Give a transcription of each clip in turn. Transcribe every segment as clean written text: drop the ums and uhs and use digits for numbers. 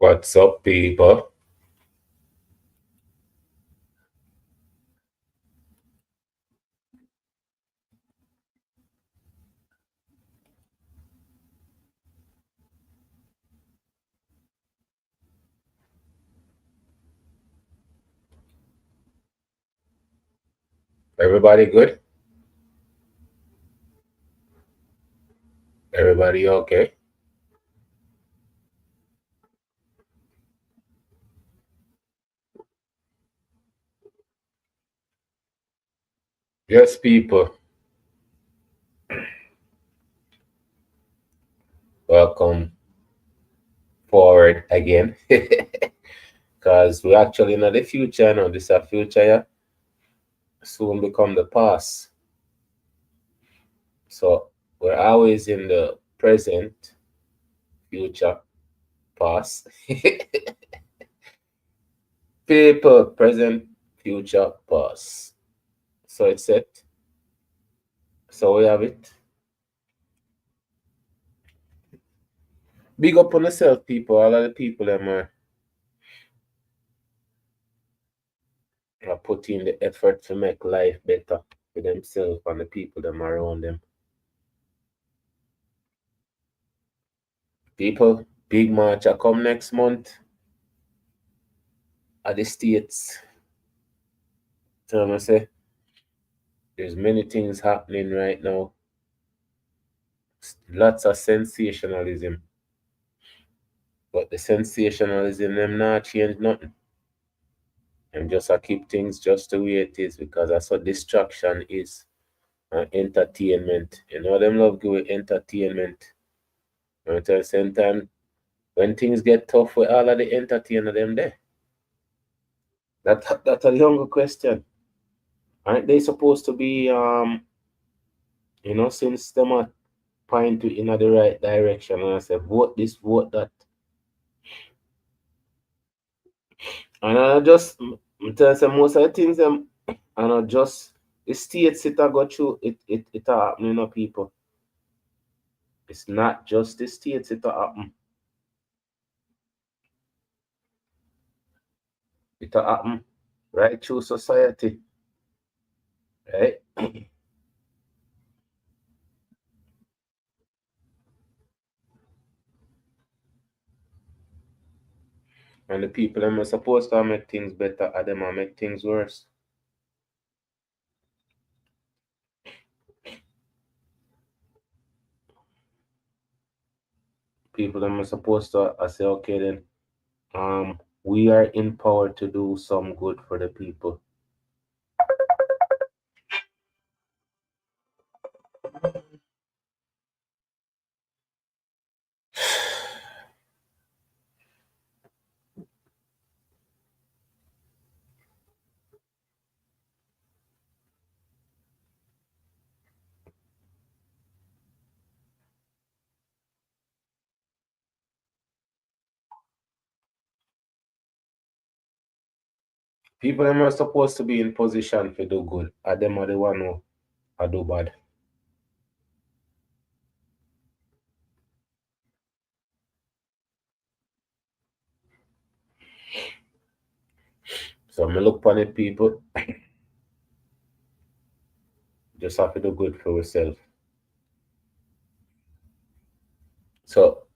What's up, people? Everybody good? Everybody okay? Yes, people. Welcome forward again. Because we actually know the future now. This is a future, yeah. Soon become the past. So we're always in the present, future, past. People, present, future, past. So it's it. So we have it. Big up on yourself, people. All of the people that are putting the effort to make life better for themselves and the people that are around them. People, big march I come next month at the States. So I say there's many things happening right now. Lots of sensationalism. But the sensationalism them not change nothing. And just I keep things just the way it is because that's what distraction is. And entertainment. You know them love give entertainment. And at the same time, when things get tough with all of the entertainer them there. That's a younger question. Aren't they supposed to be since them are point to in the right direction and I say vote this, vote that. And I just tell say most of the things them and I just the states it a go through it a happen, people. It's not just the states it a happen. It a happen right through society. Right? And the people them are supposed to make things better and them are make things worse. People them are supposed to I say okay then we are in power to do some good for the people. People them are supposed to be in position to do good. And them are the one who are do bad. So me look upon it, people, just have to do good for yourself. So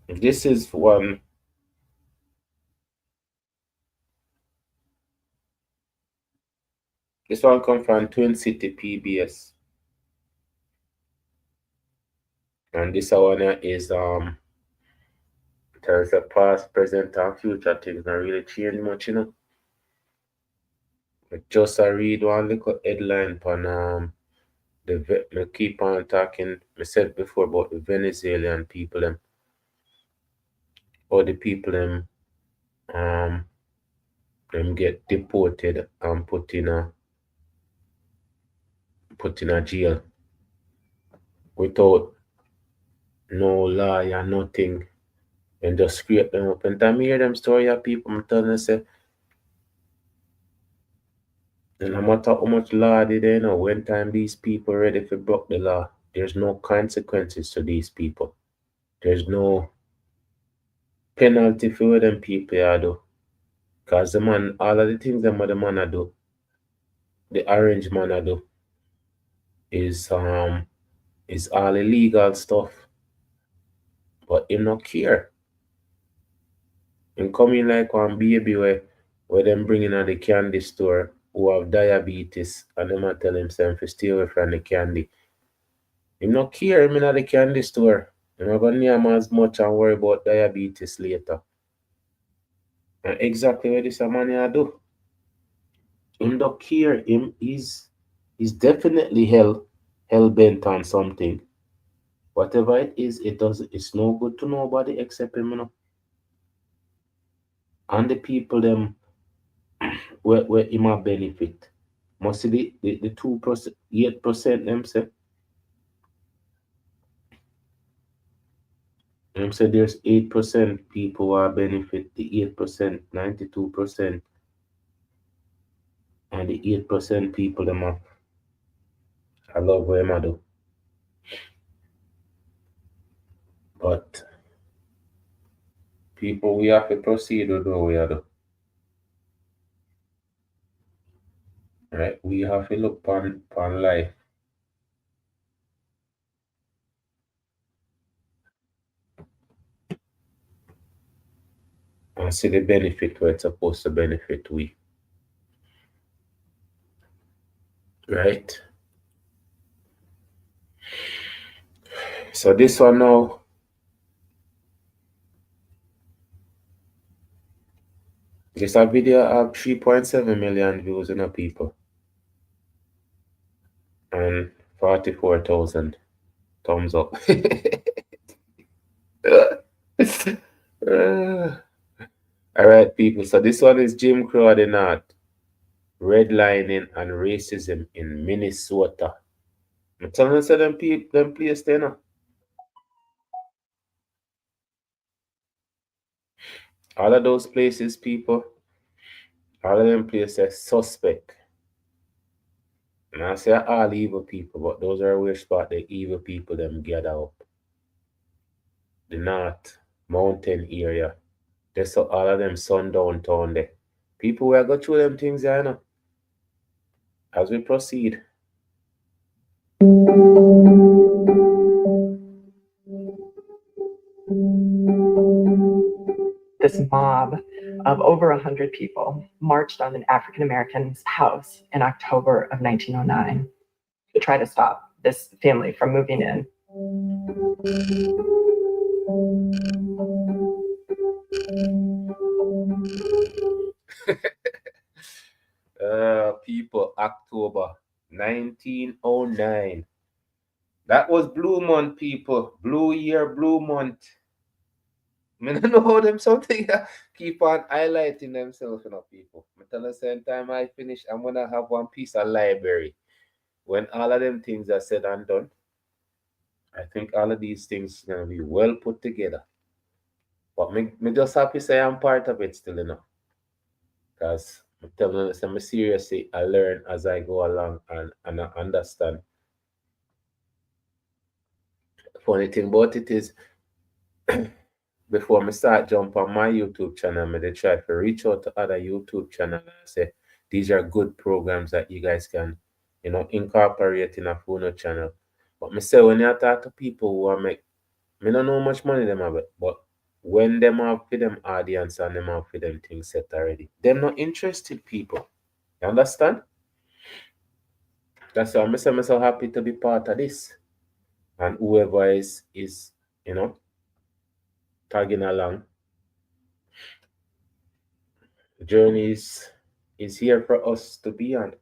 this is this one come from Twin City PBS. And this one here is tells the past, present and future things not really change much. But just I read one little headline on me keep on talking I said before about the Venezuelan people them or the people um them get deported and put in a jail without no law or nothing and just scrape them up. And time I hear them story of people I'm telling you say no matter how much law they know, when time these people ready to break the law, there's no consequences to these people. There's no penalty for what them people are do. Cause the man, all of the things them what the man a do, the orange man a do, is all illegal stuff. But him not care. Him come in like one baby where them bring in at the candy store who have diabetes and them a tell himself to stay away from the candy. Him not care him in at the candy store. Him not gonna name as much and worry about diabetes later. And exactly what this a man here do. Him don't care. He's definitely hell bent on something. Whatever it is, it's no good to nobody except him, you know. And the people them where him a benefit. Must see the 2%, 8% them say. Them say there's 8% people who are benefit, the 8%, 92%, and the 8% people them are I love what him a do. But people we have to proceed with what we are do. Right? We have to look upon life and see the benefit where it's supposed to benefit we. Right? So this one now, this a video have 3.7 million views in a people and 44,000 thumbs up. All right, people. So this one is Jim Crow of the North, redlining and racism in Minnesota. I'm telling you, so them people, them place there now. All of those places, people, all of them places suspect. And I say all evil people, but those are where spot the evil people them gather up. The North Mountain area. There's so all of them sundown town there. People will go through them things, you know. As we proceed. This mob of over 100 people marched on an African American's house in October of 1909 to try to stop this family from moving in. People, October 1909. That was Blue Month, people. Blue year, Blue Month. I don't know how them something keep on highlighting themselves, you know, people. I tell the same time I finish, I'm gonna have one piece of library. When all of them things are said and done, I think all of these things gonna be well put together. But me just happy say I'm part of it still, you know. Because I'm telling you, I'm seriously I learn as I go along and I understand. Funny thing about it is before I start jump on my YouTube channel, I try to reach out to other YouTube channels and say these are good programs that you guys can, you know, incorporate in a phone channel. But me say when you talk to people who are make me don't know how much money them have, but when them have for them audience and them have for them things set already, them not interested people. You understand? That's why I'm so happy to be part of this. And whoever is you know tagging along, the journey is here for us to be on.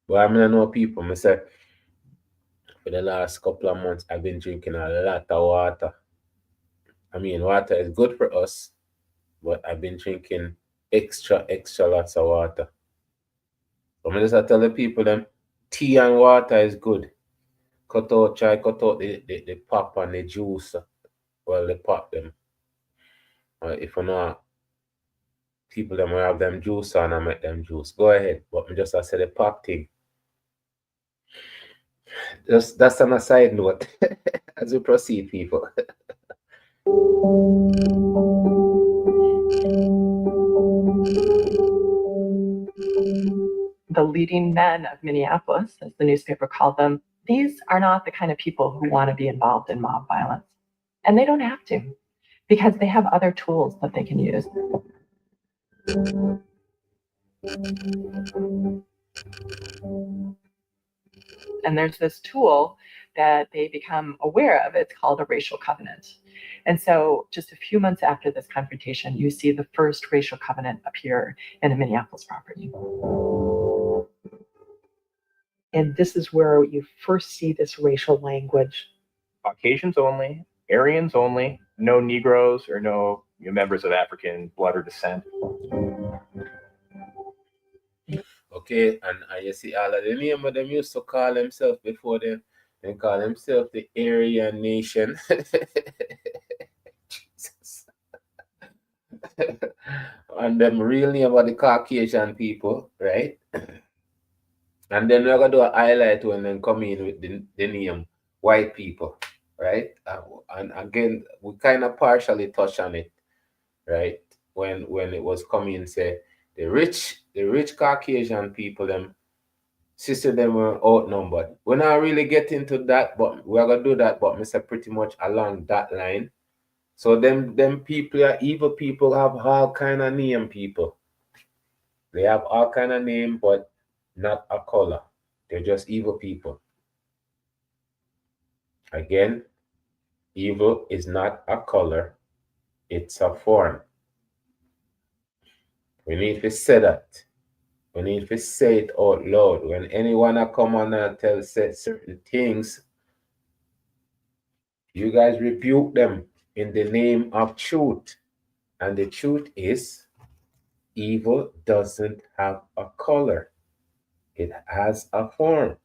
But I mean, I know people, I say, for the last couple of months, I've been drinking a lot of water. I mean, water is good for us, but I've been drinking extra lots of water. So I just tell the people, them tea and water is good. Cut out the pop and the juice. Well, the pop them. If you know, people them will have them juice and I make them juice. Go ahead. But me just I say the pop thing. Just that's on a side note as we proceed, people. The leading men of Minneapolis, as the newspaper called them, these are not the kind of people who want to be involved in mob violence. And they don't have to, because they have other tools that they can use. And there's this tool that they become aware of. It's called a racial covenant. And so just a few months after this confrontation, you see the first racial covenant appear in a Minneapolis property. And this is where you first see this racial language. Caucasians only, Aryans only, no Negroes or no members of African blood or descent. Okay, and you see all of the name of them used to call themselves before them. They call themselves the Aryan Nation. Jesus. And them real name are the Caucasian people, right? And then we're gonna do a highlight when then come in with the name white people, right? And again, we kind of partially touch on it, right? When it was coming, say the rich Caucasian people, them sister them were outnumbered. We're not really get into that, but we're gonna do that, but Mr. pretty much along that line. So them people are evil people, have all kind of name people. They have all kind of name, but not a color. They're just evil people. Again, evil is not a color, it's a form. We need to say that. We need to say it out loud. When anyone come on and tell certain things, you guys rebuke them in the name of truth. And the truth is, evil doesn't have a color. It has a form.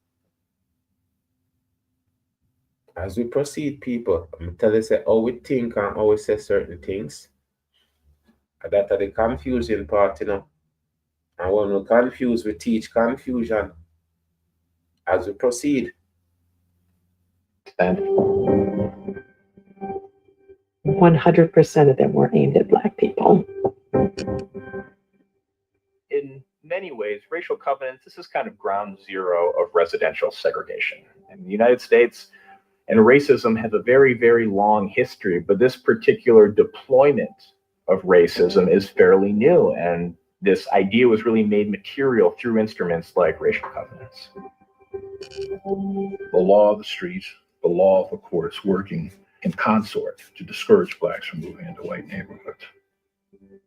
As we proceed, people, I'm going to tell you say, how we think and how we say certain things. And that's the confusing part, you know. And when we confuse, we teach confusion as we proceed. 100% of them were aimed at Black people. In many ways, racial covenants, this is kind of ground zero of residential segregation. In the United States, and racism has a very, very long history, but this particular deployment of racism is fairly new. And this idea was really made material through instruments like racial covenants. The law of the streets, the law of the courts working in consort to discourage Blacks from moving into white neighborhoods.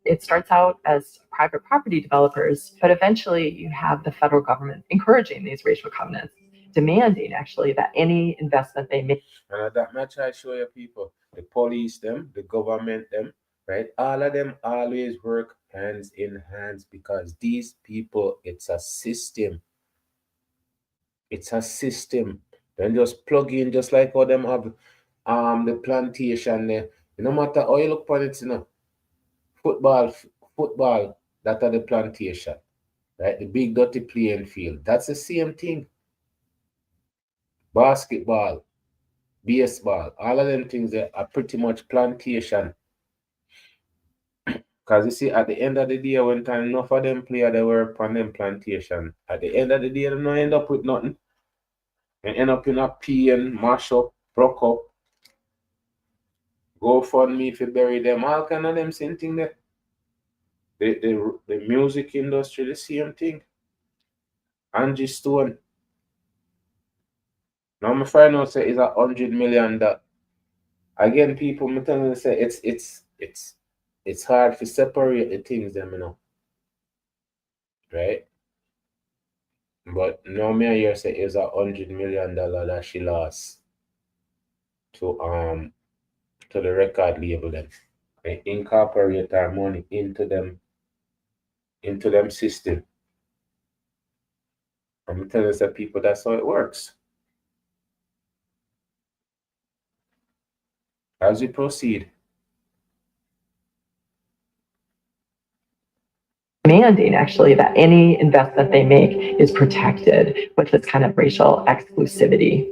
It starts out as private property developers, but eventually you have the federal government encouraging these racial covenants, demanding actually that any investment they make. And that much I show you people, the police them, the government them, right? All of them always work hands in hands because these people, it's a system. It's a system. Then just plug in, just like how them have the plantation there. No matter how you look upon it, you know, football, that are the plantation, right? The big dirty playing field. That's the same thing. Basketball, baseball, all of them things that are pretty much plantation. Because you see, at the end of the day, when time enough of them players they work on them plantation, at the end of the day, they don't end up with nothing. They end up in a pain, mash up, broke up, go fund me if you bury them, all kind of them same thing there. The music industry, the same thing. Angie Stone. Now I'm find out say it's $100 million. Again, people, I'm telling you say it's hard to separate the things them, you know. Right? But now me I hear say it's $100 million that she lost to the record label them. They incorporate our money into them system. I'm telling you people that's how it works. As we proceed. Demanding actually that any investment they make is protected with this kind of racial exclusivity.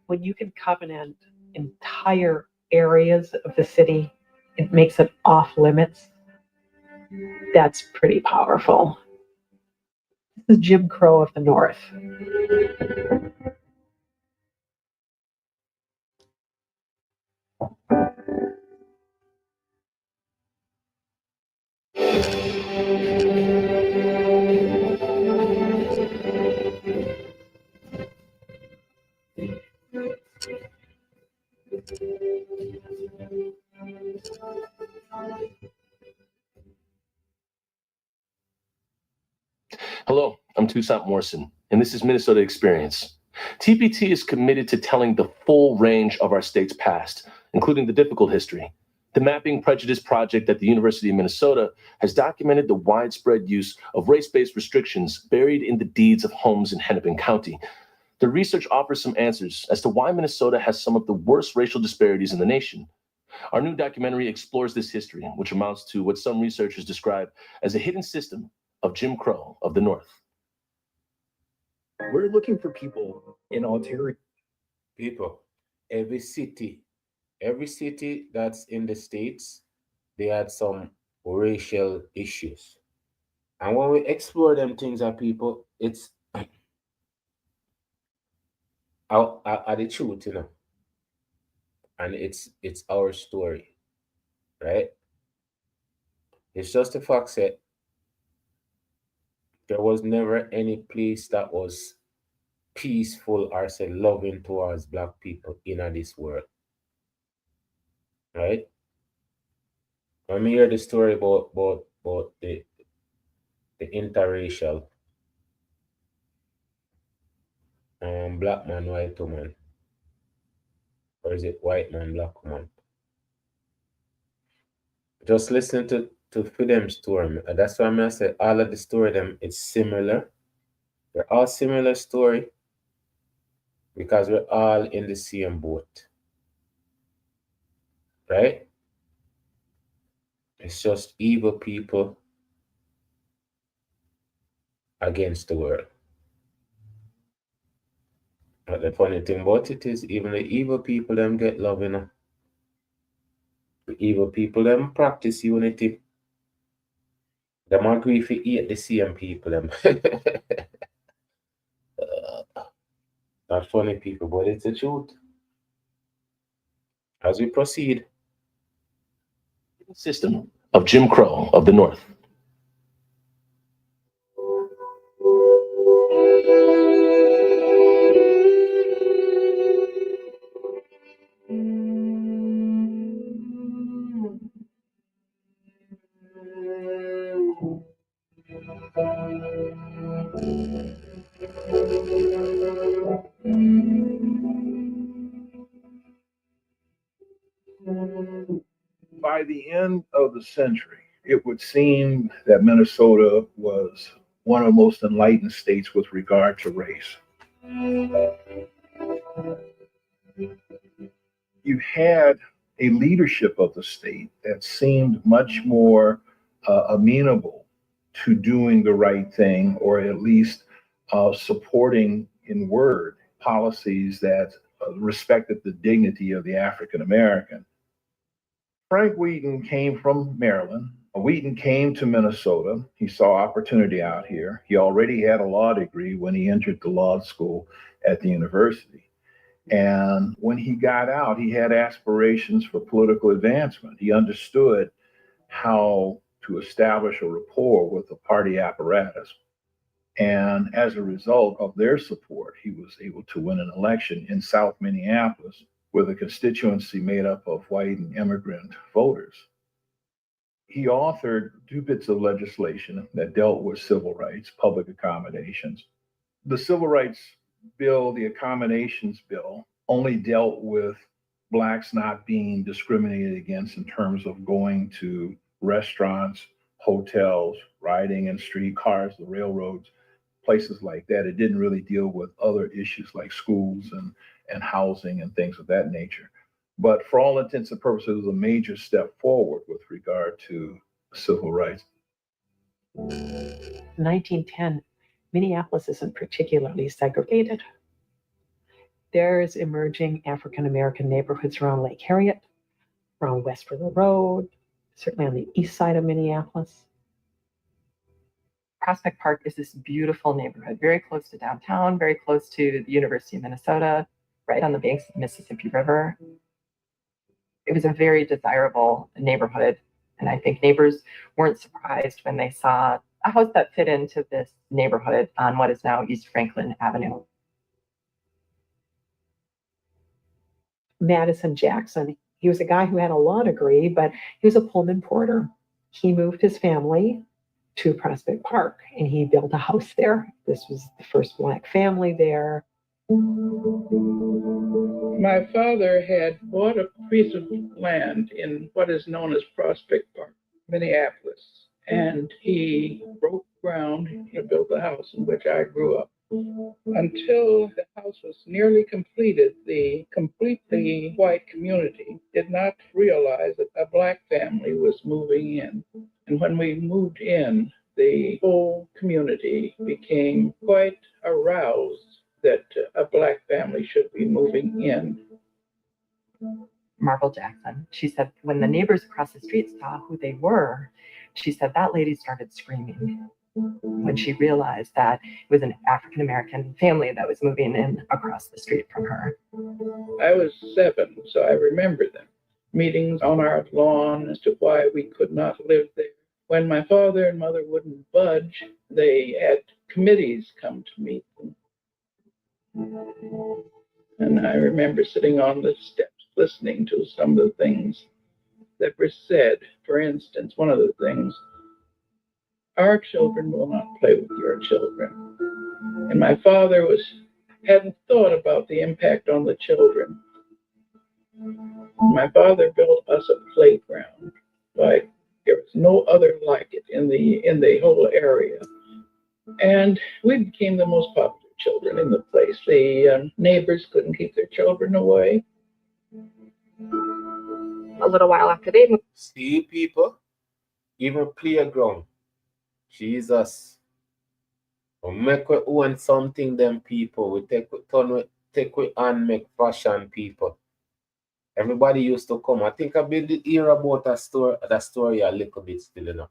When you can covenant entire areas of the city, it makes it off limits. That's pretty powerful. This is Jim Crow of the North. Hello, I'm Toussaint Morrison, and this is Minnesota Experience. TPT is committed to telling the full range of our state's past, including the difficult history. The Mapping Prejudice Project at the University of Minnesota has documented the widespread use of race-based restrictions buried in the deeds of homes in Hennepin County. The research offers some answers as to why Minnesota has some of the worst racial disparities in the nation. Our new documentary explores this history, which amounts to what some researchers describe as a hidden system of Jim Crow of the North. We're looking for people in Ontario. People, every city that's in the States, they had some racial issues. And when we explore them things are people, it's are the truth, and it's our story, right? It's just the fact that there was never any place that was peaceful or say loving towards Black people in this world, right? When we hear the story about the interracial black man, white woman, or is it white man, black woman? Just listen to for them story. That's why I say all of the story them it's similar. They're all similar story because we're all in the same boat, right? It's just evil people against the world. But the funny thing about it is even the evil people them get love, The evil people them practice unity. Them agree if you hate the same people them. Not funny people, but it's the truth. As we proceed. System of Jim Crow of the North. By the end of the century, it would seem that Minnesota was one of the most enlightened states with regard to race. You had a leadership of the state that seemed much more amenable to doing the right thing, or at least supporting in word policies that respected the dignity of the African American. Frank Wheaton came from Maryland. Wheaton came to Minnesota. He saw opportunity out here. He already had a law degree when he entered the law school at the university. And when he got out, he had aspirations for political advancement. He understood how to establish a rapport with the party apparatus. And as a result of their support, he was able to win an election in South Minneapolis with a constituency made up of white and immigrant voters. He authored two bits of legislation that dealt with civil rights, public accommodations. The Civil Rights Bill, the Accommodations Bill, only dealt with Blacks not being discriminated against in terms of going to restaurants, hotels, riding in streetcars, the railroads, places like that. It didn't really deal with other issues like schools and housing and things of that nature. But for all intents and purposes, it was a major step forward with regard to civil rights. 1910, Minneapolis isn't particularly segregated. There's emerging African-American neighborhoods around Lake Harriet, around West River Road, certainly on the east side of Minneapolis. Prospect Park is this beautiful neighborhood, very close to downtown, very close to the University of Minnesota, right on the banks of the Mississippi River. It was a very desirable neighborhood, and I think neighbors weren't surprised when they saw a house that fit into this neighborhood on what is now East Franklin Avenue. Madison Jackson, he was a guy who had a law degree, but he was a Pullman porter. He moved his family to Prospect Park, and he built a house there. This was the first Black family there. My father had bought a piece of land in what is known as Prospect Park, Minneapolis, and he broke ground to build the house in which I grew up. Until the house was nearly completed, the completely white community did not realize that a Black family was moving in. And when we moved in, the whole community became quite aroused that a Black family should be moving in. Marvel Jackson, she said, when the neighbors across the street saw who they were, she said that lady started screaming when she realized that it was an African-American family that was moving in across the street from her. I was 7, so I remember them. Meetings on our lawn as to why we could not live there. When my father and mother wouldn't budge, they had committees come to meet them. And I remember sitting on the steps listening to some of the things that were said. For instance, one of the things, our children will not play with your children. And my father hadn't thought about the impact on the children. My father built us a playground like there was no other like it in the whole area. And we became the most popular children in the place. The neighbors couldn't keep their children away. A little while after they moved. See, people, even playground. Jesus. We make we own something, them people. We take we and make fashion people. Everybody used to come. I think I did hear about that story a little bit still, you know.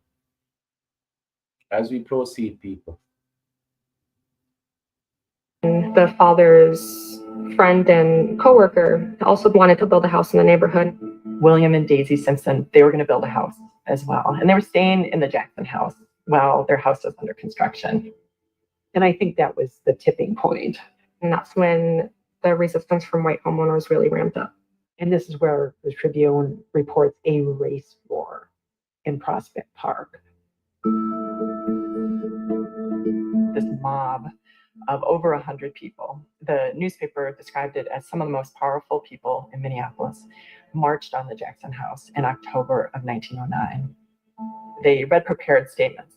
As we proceed, people. The father's friend and coworker also wanted to build a house in the neighborhood. William and Daisy Simpson, they were going to build a house as well. And they were staying in the Jackson house while their house was under construction. And I think that was the tipping point. And that's when the resistance from white homeowners really ramped up. And this is where the Tribune reports a race war in Prospect Park. This mob of over 100 people, the newspaper described it as some of the most powerful people in Minneapolis, marched on the Jackson house in October of 1909. They read prepared statements.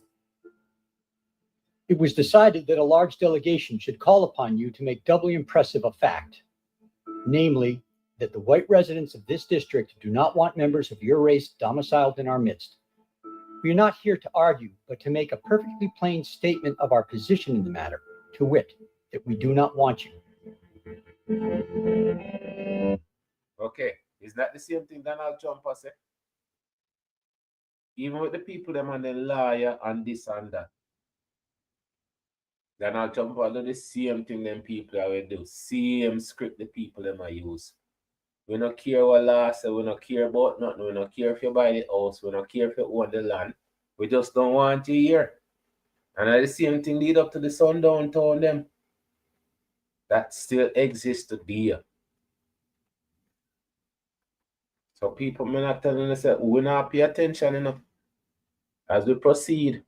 It was decided that a large delegation should call upon you to make doubly impressive a fact, namely, that the white residents of this district do not want members of your race domiciled in our midst. We are not here to argue, but to make a perfectly plain statement of our position in the matter, to wit, that we do not want you. Okay, is that the same thing Donald Trump has said? Even with the people them and the lawyer and this and that. Donald Trump will do the same thing them people will do. Same script the people them will use. We don't care what law say, we don't care about nothing, we don't care if you buy the house, we don't care if you own the land. We just don't want you here. And the same thing lead up to the sundown town them. That still exists today. So people may not tell them, say, we not pay attention enough as we proceed.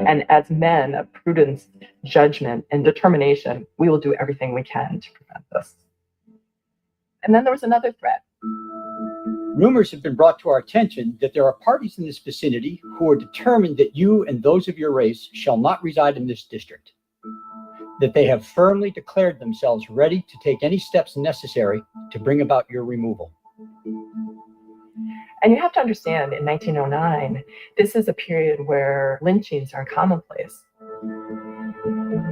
And as men of prudence, judgment, and determination, we will do everything we can to prevent this. And then there was another threat. Rumors have been brought to our attention that there are parties in this vicinity who are determined that you and those of your race shall not reside in this district, that they have firmly declared themselves ready to take any steps necessary to bring about your removal. And you have to understand, in 1909, this is a period where lynchings are commonplace.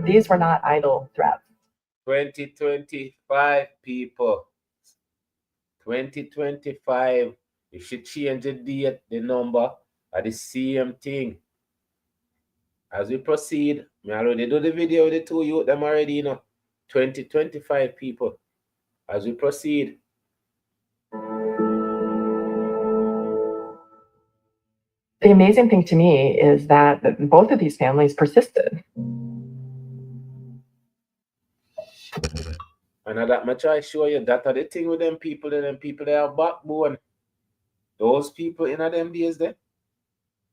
These were not idle threats. 2025 people. 2025. You should change the date, the number, are the same thing. As we proceed, I already do the video with the two youth, them already, 2025 people. As we proceed. The amazing thing to me is that both of these families persisted. And that much I show you, that are the thing with them people, they have backbone. Those people in them days, they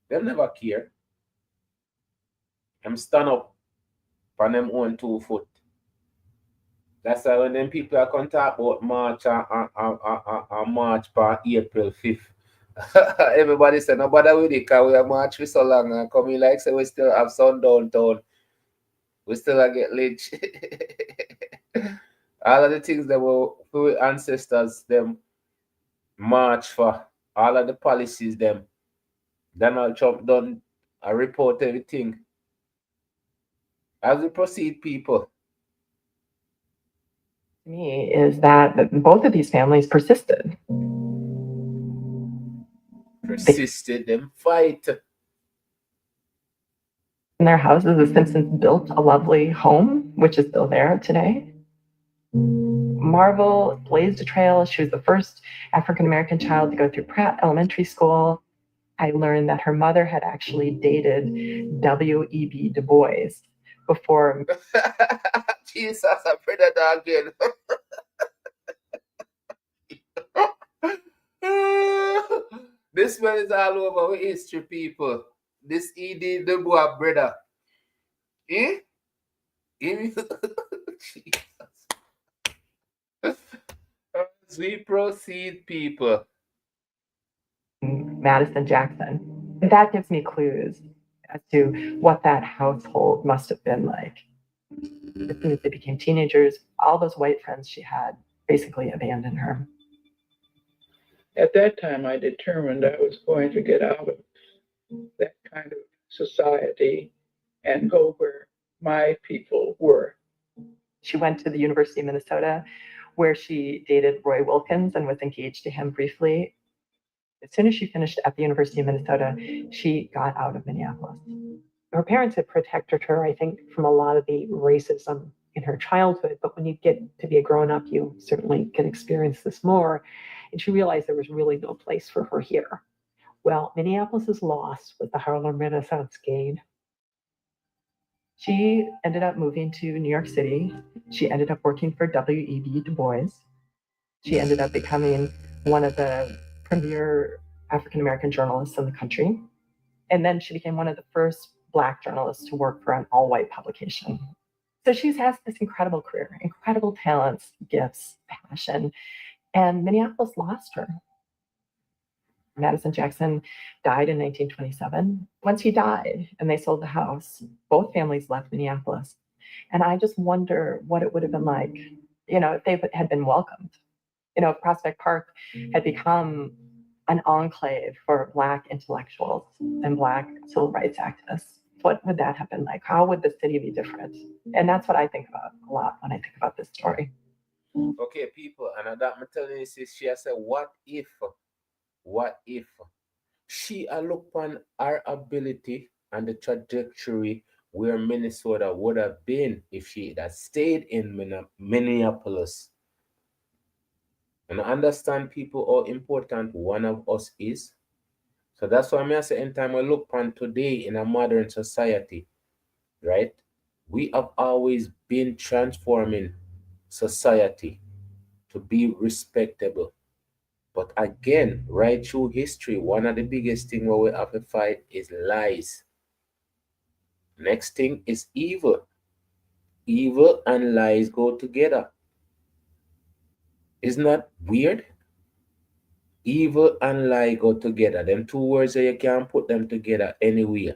never care. Them stand up on them own 2 foot. That's why when them people are come talk about March and March for April 5th. Everybody say no bother with it because we are march for so long and coming like say we still have sun downtown. We still get lynched. All of the things that our ancestors them march for, all of the policies them, Donald Trump done a report everything. As we proceed, people. To me is that both of these families persisted. Persisted them fight. In their houses, the Simpsons built a lovely home, which is still there today. Marvel blazed a trail. She was the first African-American child to go through Pratt Elementary School. I learned that her mother had actually dated W.E.B. Du Bois before. Jesus, I pray that again. This one is all over with history, people. This E.D. Du Bois brother. Eh? Jesus. As we proceed, people. Madison Jackson. That gives me clues as to what that household must have been like. As soon as they became teenagers, all those white friends she had basically abandoned her. At that time, I determined I was going to get out of that kind of society and go where my people were. She went to the University of Minnesota, where she dated Roy Wilkins and was engaged to him briefly. As soon as she finished at the University of Minnesota, she got out of Minneapolis. Her parents had protected her, I think, from a lot of the racism in her childhood. But when you get to be a grown-up, you certainly can experience this more. And she realized there was really no place for her here. Well, Minneapolis is lost with the Harlem Renaissance gained. She ended up moving to New York City. She ended up working for W.E.B. Du Bois. She ended up becoming one of the premier African-American journalists in the country. And then she became one of the first Black journalists to work for an all-white publication. So she has this incredible career, incredible talents, gifts, passion, and Minneapolis lost her. Madison Jackson died in 1927. Once he died and they sold the house, both families left Minneapolis. And I just wonder what it would have been like, if they had been welcomed. If Prospect Park had become an enclave for Black intellectuals and Black civil rights activists. What would that have been like? How would the city be different? And that's what I think about a lot when I think about this story. Okay, people, and that I'm telling you, she has said, what if she look on our ability and the trajectory where Minnesota would have been if she had stayed in Minneapolis. And I understand, people, how important one of us is. So that's why I say, in time I look on today in a modern society, right? We have always been transforming society to be respectable. But again, right through history, one of the biggest things where we have to fight is lies. Next thing is evil. Evil and lies go together. Isn't that weird? Evil and lie go together. Them two words that you can't put them together anywhere.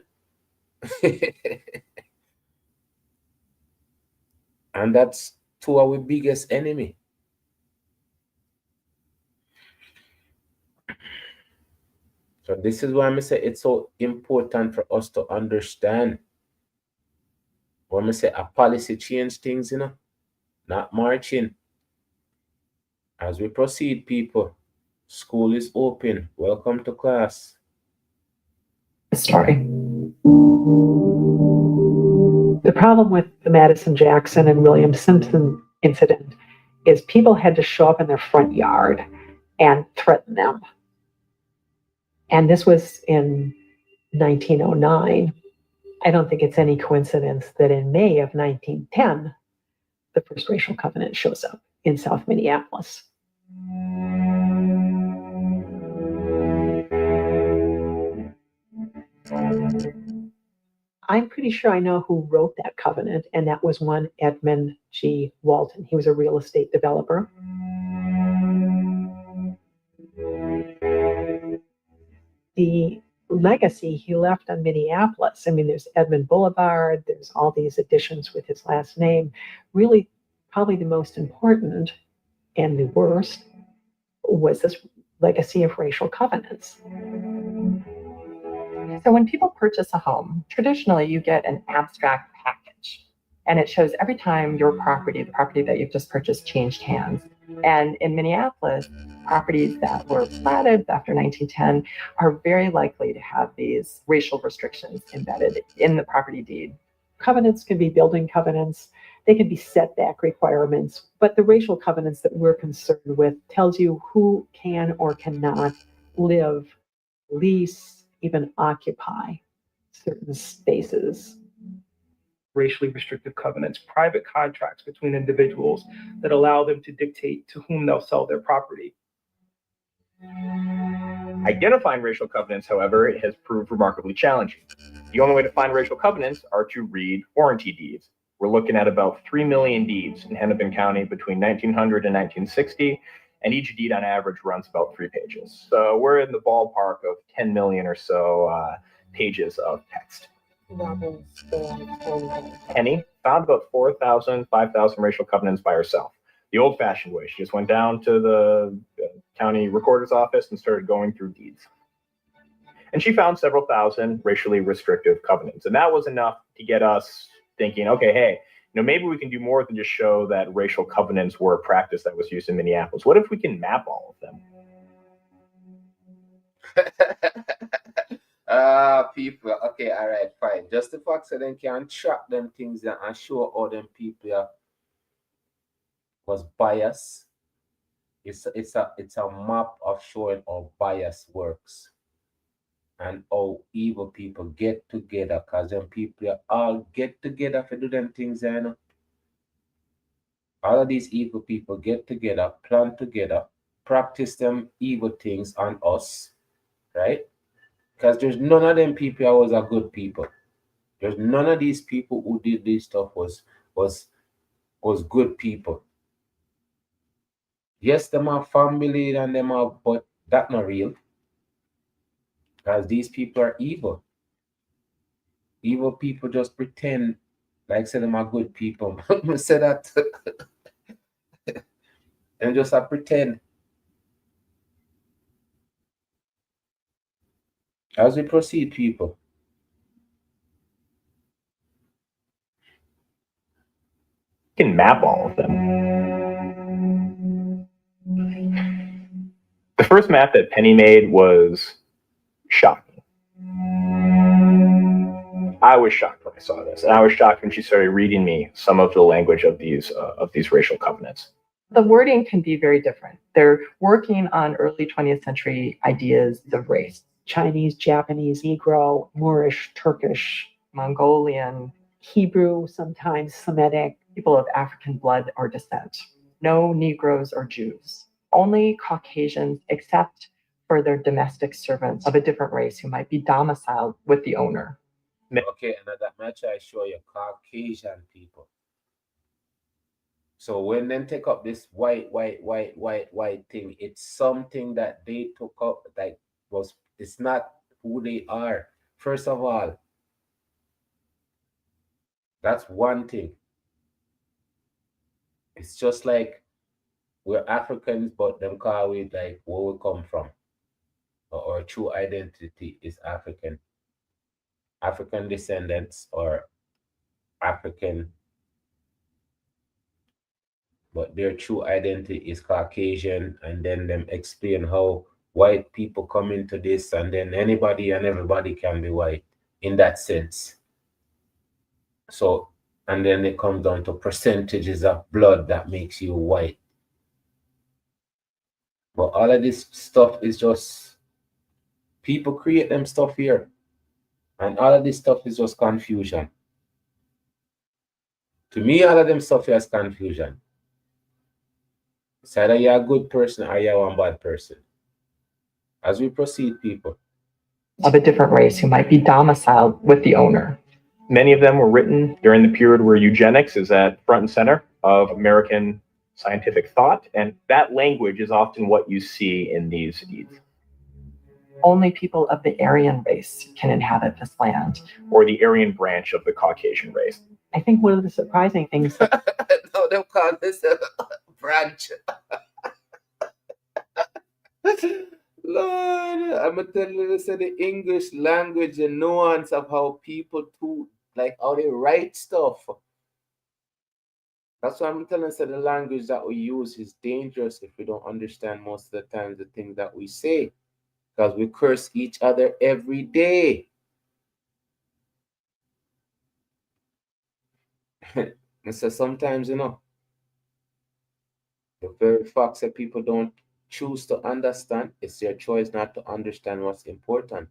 And that's to our biggest enemy. So this is why I say it's so important for us to understand. When I say a policy change things, not marching. As we proceed, people, school is open. Welcome to class. Story. The problem with the Madison Jackson and William Simpson incident is people had to show up in their front yard and threaten them. And this was in 1909. I don't think it's any coincidence that in May of 1910, the first racial covenant shows up in South Minneapolis. I'm pretty sure I know who wrote that covenant, and that was one Edmund G. Walton. He was a real estate developer. The legacy he left on Minneapolis, I mean, there's Edmund Boulevard, there's all these additions with his last name. Really, probably the most important and the worst was this legacy of racial covenants. So when people purchase a home, traditionally you get an abstract package, and it shows every time your property, the property that you've just purchased, changed hands. And in Minneapolis, properties that were platted after 1910 are very likely to have these racial restrictions embedded in the property deed. Covenants can be building covenants, they can be setback requirements, but the racial covenants that we're concerned with tells you who can or cannot live, lease, even occupy certain spaces. Racially restrictive covenants, private contracts between individuals that allow them to dictate to whom they'll sell their property. Identifying racial covenants, however, it has proved remarkably challenging. The only way to find racial covenants are to read warranty deeds. We're looking at about 3 million deeds in Hennepin County between 1900 and 1960, and each deed on average runs about 3 pages. So we're in the ballpark of 10 million or so pages of text. Penny found about 4,000, 5,000 racial covenants by herself. The old-fashioned way. She just went down to the county recorder's office and started going through deeds. And she found several thousand racially restrictive covenants. And that was enough to get us thinking, okay, hey, maybe we can do more than just show that racial covenants were a practice that was used in Minneapolis. What if we can map all of them? People, okay, all right, fine. Just the fact so they can track them things and show all them people was bias. It's a map of showing how bias works and how evil people get together, because them people all get together to do them things, All of these evil people get together, plan together, practice them evil things on us, right? Because there's none of them people that was a good people. There's none of these people who did this stuff was good people. Yes, them are family and them are, but that's not real. Because these people are evil. Evil people just pretend like say them are good people. I say that. And just pretend. As we proceed, people. You can map all of them. The first map that Penny made was shocking. I was shocked when I saw this, and I was shocked when she started reading me some of the language of these racial covenants. The wording can be very different. They're working on early 20th century ideas of race. Chinese, Japanese, Negro, Moorish, Turkish, Mongolian, Hebrew, sometimes Semitic. people of African blood or descent. No Negroes or Jews. Only Caucasians, except for their domestic servants of a different race who might be domiciled with the owner. Okay, and that match I show you Caucasian people. So when they take up this white thing, it's something that they took up like it's not who they are. First of all, that's one thing. It's just like we're Africans, but them call it like where we come from. or our true identity is African. African descendants or African, but their true identity is Caucasian, and then them explain how white people come into this, and then anybody and everybody can be white in that sense. So, and then it comes down to percentages of blood that makes you white. But all of this stuff is just people create them stuff here, and all of this stuff is just confusion. To me, all of them stuff here is confusion. It's either you're a good person or you're one bad person. As we proceed, people. Of a different race who might be domiciled with the owner. Many of them were written during the period where eugenics is at front and center of American scientific thought, and that language is often what you see in these deeds. Only people of the Aryan race can inhabit this land. Or the Aryan branch of the Caucasian race. I think one of the surprising things No, they call this a branch. Lord, I'm gonna tell you, say the English language, the nuance of how people do, like how they write stuff. That's why I'm telling you, say the language that we use is dangerous if we don't understand most of the time the things that we say, because we curse each other every day. And so sometimes, the very fact that people don't choose to understand, it's their choice not to understand what's important.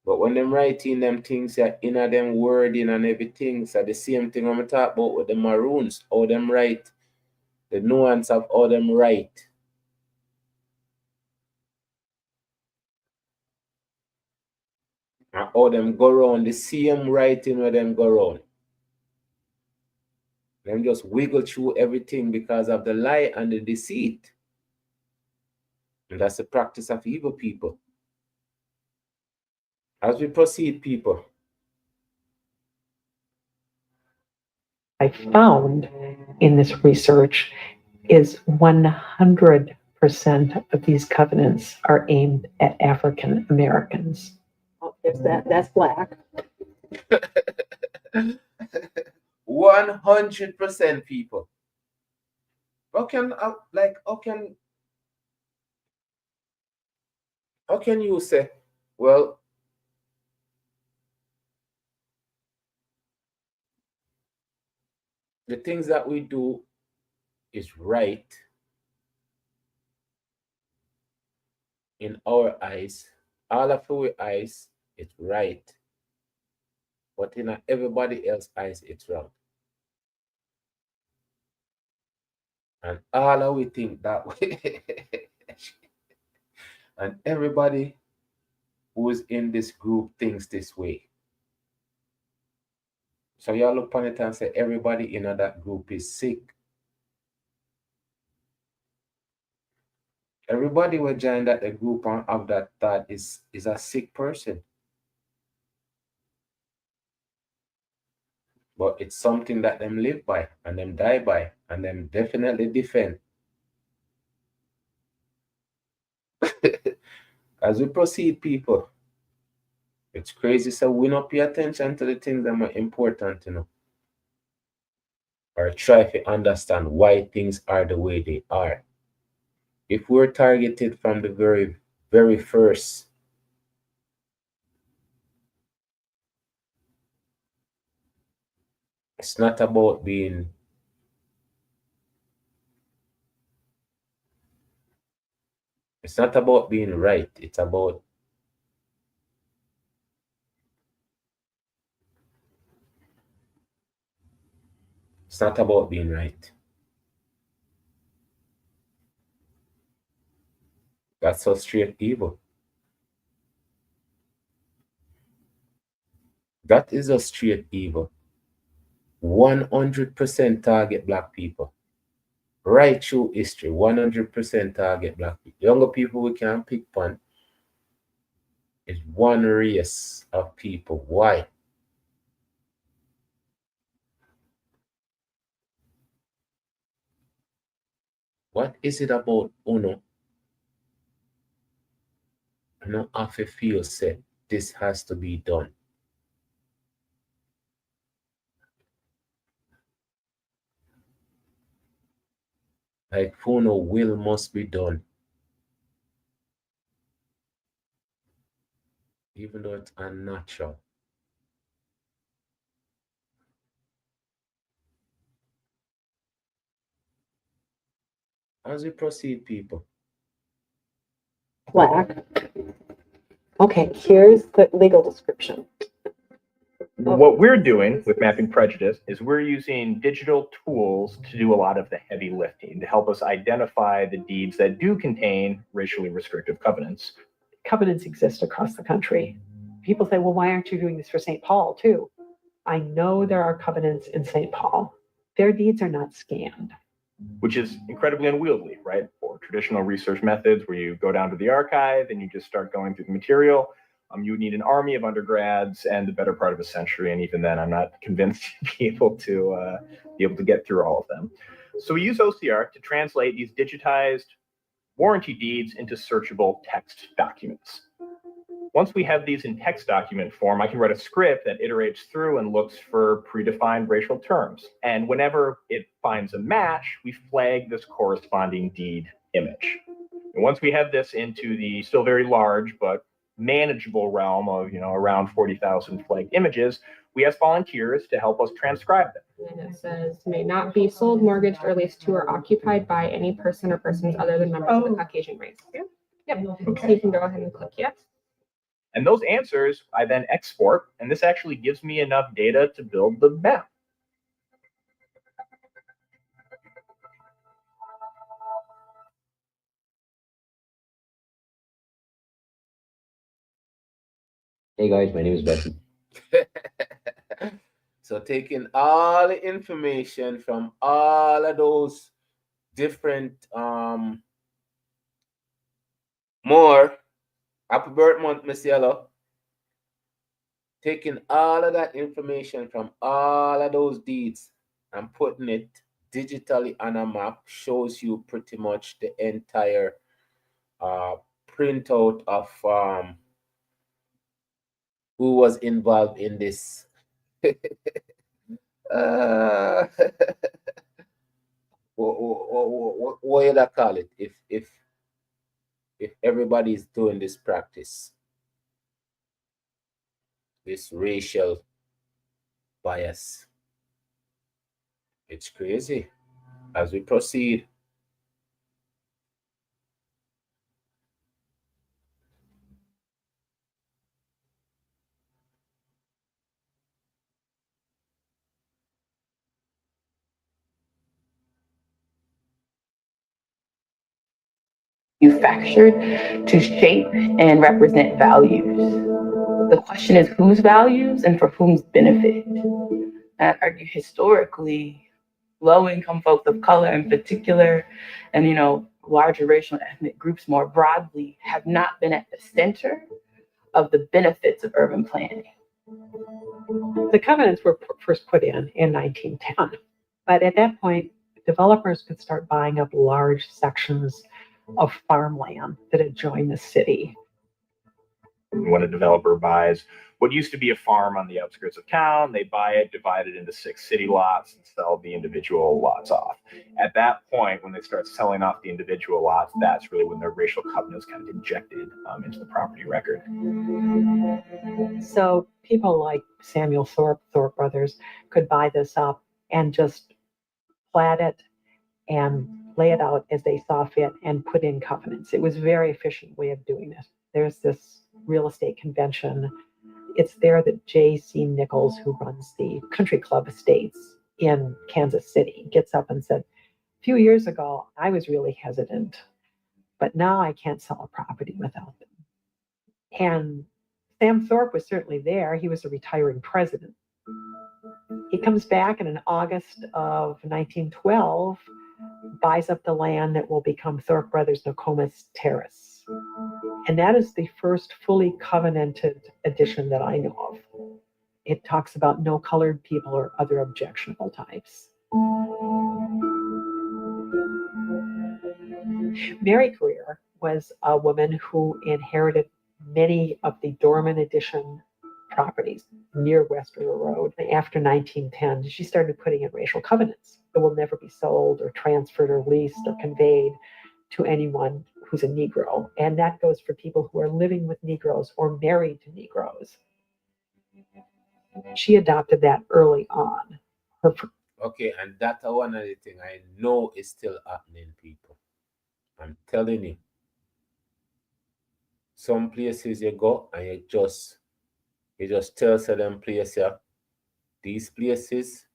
But when them writing them things, in them wording and everything, so the same thing I'm talk about with the Maroons, how them write, the nuance of how them write. And how them go around, the same writing where them go around. Them just wiggle through everything because of the lie and the deceit. And that's the practice of evil people. As we proceed, people. I found in this research is 100% of these covenants are aimed at African Americans. Oh, there's that's black. 100% people. How can you say, well, the things that we do is right in our eyes, all of our eyes, it's right, but in everybody else's eyes, it's wrong. And all of we think that way. And everybody who is in this group thinks this way. So y'all look on it and say everybody in that group is sick. Everybody will join that the group and have that thought is a sick person. But it's something that them live by and them die by and them definitely defend. As we proceed, people, it's crazy. So we not pay attention to the things that are important, or try to understand why things are the way they are. If we're targeted from the very, very first, it's not about being right. It's not about being right. That's so straight evil. That is a straight evil. 100% target black people. Right through history, 100% target black people. Younger people we can pick on is one race of people. Why? What is it about Uno I don't have to feel set. This has to be done. Like for no will must be done. Even though it's unnatural. As we proceed, people. Black. Okay, here's the legal description. What we're doing with Mapping Prejudice is we're using digital tools to do a lot of the heavy lifting to help us identify the deeds that do contain racially restrictive covenants. Covenants exist across the country. People say, well, why aren't you doing this for St. Paul too? I know there are covenants in St. Paul. Their deeds are not scanned. Which is incredibly unwieldy, right? For traditional research methods where you go down to the archive and you just start going through the material, you would need an army of undergrads and the better part of a century. And even then, I'm not convinced you'd be able to get through all of them. So we use OCR to translate these digitized warranty deeds into searchable text documents. Once we have these in text document form, I can write a script that iterates through and looks for predefined racial terms. And whenever it finds a match, we flag this corresponding deed image. And once we have this into the still very large but manageable realm of around 40,000 flagged images, we ask volunteers to help us transcribe them. And it says may not be sold, mortgaged, or leased to or occupied by any person or persons other than members of the Caucasian race. Yep. Okay. So you can go ahead and click yes. And those answers I then export, and this actually gives me enough data to build the map. Hey guys, my name is Becky. So taking all the information from all of those different more happy birthday month, Miss Yellow. Taking all of that information from all of those deeds and putting it digitally on a map shows you pretty much the entire printout of who was involved in this. What you call it? If everybody's doing this practice, this racial bias, it's crazy. As we proceed, manufactured to shape and represent values. The question is whose values and for whom's benefit. And I argue historically, low-income folks of color in particular, and larger racial and ethnic groups more broadly, have not been at the center of the benefits of urban planning. The covenants were first put in 1910, but at that point, developers could start buying up large sections of farmland that adjoined the city. When a developer buys what used to be a farm on the outskirts of town, they buy it, divide it into 6 city lots, and sell the individual lots off. At that point, when they start selling off the individual lots, that's really when their racial covenants kind of injected into the property record. So people like Samuel Thorpe Brothers, could buy this up and just plat it and lay it out as they saw fit and put in covenants. It was a very efficient way of doing this. There's this real estate convention. It's there that J.C. Nichols, who runs the Country Club Estates in Kansas City, gets up and said, a few years ago, I was really hesitant, but now I can't sell a property without them. And Sam Thorpe was certainly there. He was a retiring president. He comes back, and in August of 1912, buys up the land that will become Thorpe Brothers Nokomis Terrace. And that is the first fully covenanted edition that I know of. It talks about no colored people or other objectionable types. Mary Greer was a woman who inherited many of the Dorman Addition properties near West River Road. After 1910, she started putting in racial covenants that will never be sold or transferred or leased or conveyed to anyone who's a Negro. And that goes for people who are living with Negroes or married to Negroes. She adopted that early on. Okay, and that's one of the things I know is still happening, people. I'm telling you. Some places you go and you just tell them places, yeah, these places,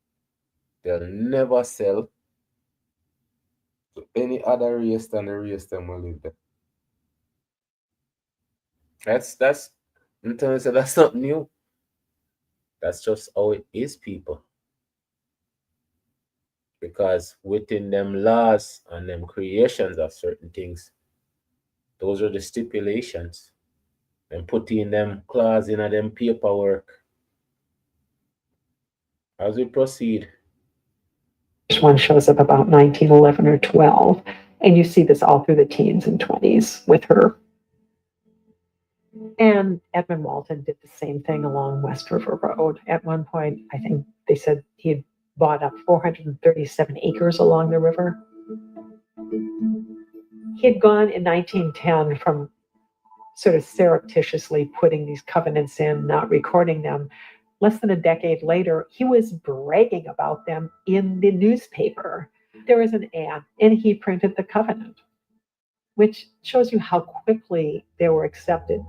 they'll never sell to any other race than the race them will live there. That's in terms of that's not new. That's just how it is, people. Because within them laws and them creations of certain things, those are the stipulations. And putting them clause in them paperwork. As we proceed. This one shows up about 1911 or 12. And you see this all through the teens and 20s with her. And Edmund Walton did the same thing along West River Road. At one point, I think they said he had bought up 437 acres along the river. He had gone in 1910 from sort of surreptitiously putting these covenants in, not recording them. Less than a decade later, he was bragging about them in the newspaper. There was an ad, and he printed the covenant, which shows you how quickly they were accepted.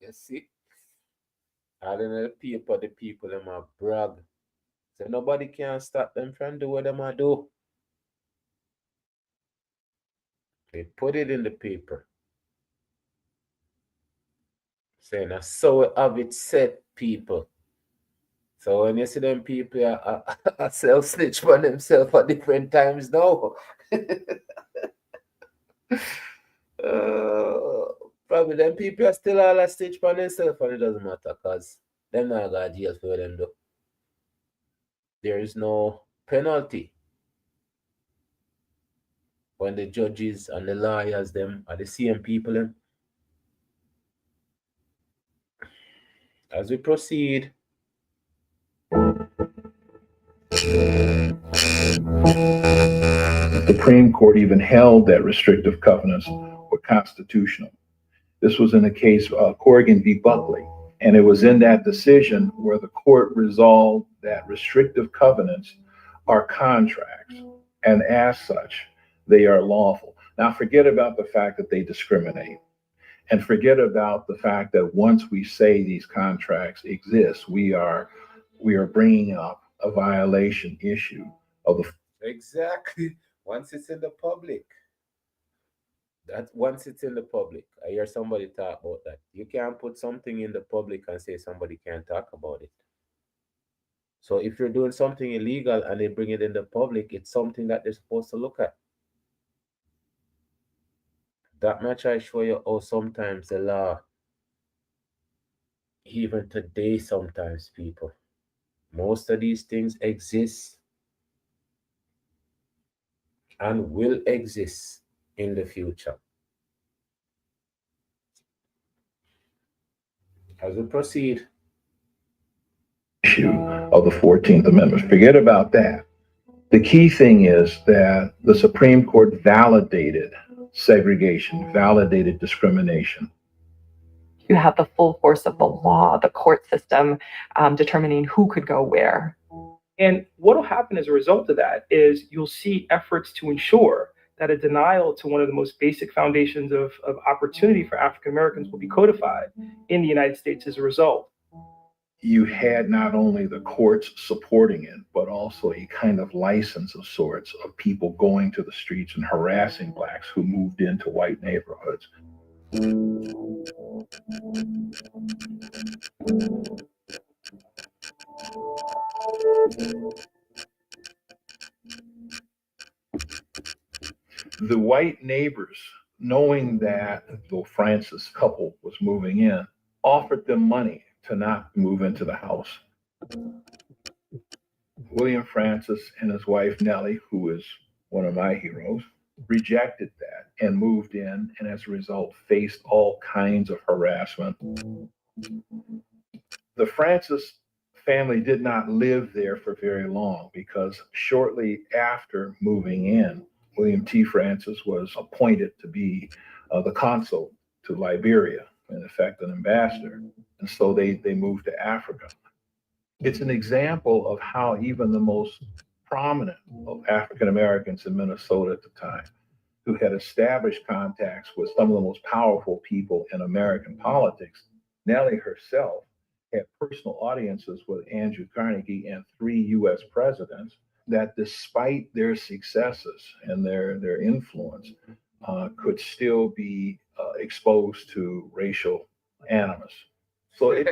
You see? All in the paper, the people them are brag. So nobody can stop them from doing what them are do. They put it in the paper. Saying that's so we have it set, people. So when you see them people are self-snitch on themselves at different times now. Probably them people are still all a stitch on themselves and it doesn't matter because them not got jail for them though. There is no penalty when the judges and the lawyers them are the same people them. As we proceed. The Supreme Court even held that restrictive covenants were constitutional. This was in the case of Corrigan v. Buckley, and it was in that decision where the court resolved that restrictive covenants are contracts, and as such, they are lawful. Now, forget about the fact that they discriminate, and forget about the fact that once we say these contracts exist, we are bringing up a violation issue of the. Exactly. Once it's in the public. Once it's in the public. I hear somebody talk about that. You can't put something in the public and say somebody can't talk about it. So if you're doing something illegal and they bring it in the public, it's something that they're supposed to look at. That much I show you how sometimes the law, even today sometimes, people, most of these things exist and will exist in the future. As we proceed. Issue of the 14th Amendment. Forget about that. The key thing is that the Supreme Court validated segregation, validated discrimination. You have the full force of the law, the court system determining who could go where. And what will happen as a result of that is you'll see efforts to ensure that a denial to one of the most basic foundations of opportunity for African Americans will be codified in the United States as a result. You had not only the courts supporting it, but also a kind of license of sorts of people going to the streets and harassing Blacks who moved into white neighborhoods. The white neighbors, knowing that the Francis couple was moving in, offered them money to not move into the house. William Francis and his wife Nellie, who is one of my heroes, rejected that and moved in, and as a result faced all kinds of harassment. The Francis family did not live there for very long, because shortly after moving in, William T. Francis was appointed to be the consul to Liberia, in effect an ambassador, and so they moved to Africa. It's an example of how even the most prominent of African Americans in Minnesota at the time, who had established contacts with some of the most powerful people in American politics, Nellie herself had personal audiences with Andrew Carnegie and 3 U.S. presidents, that despite their successes and their influence, could still be exposed to racial animus. So it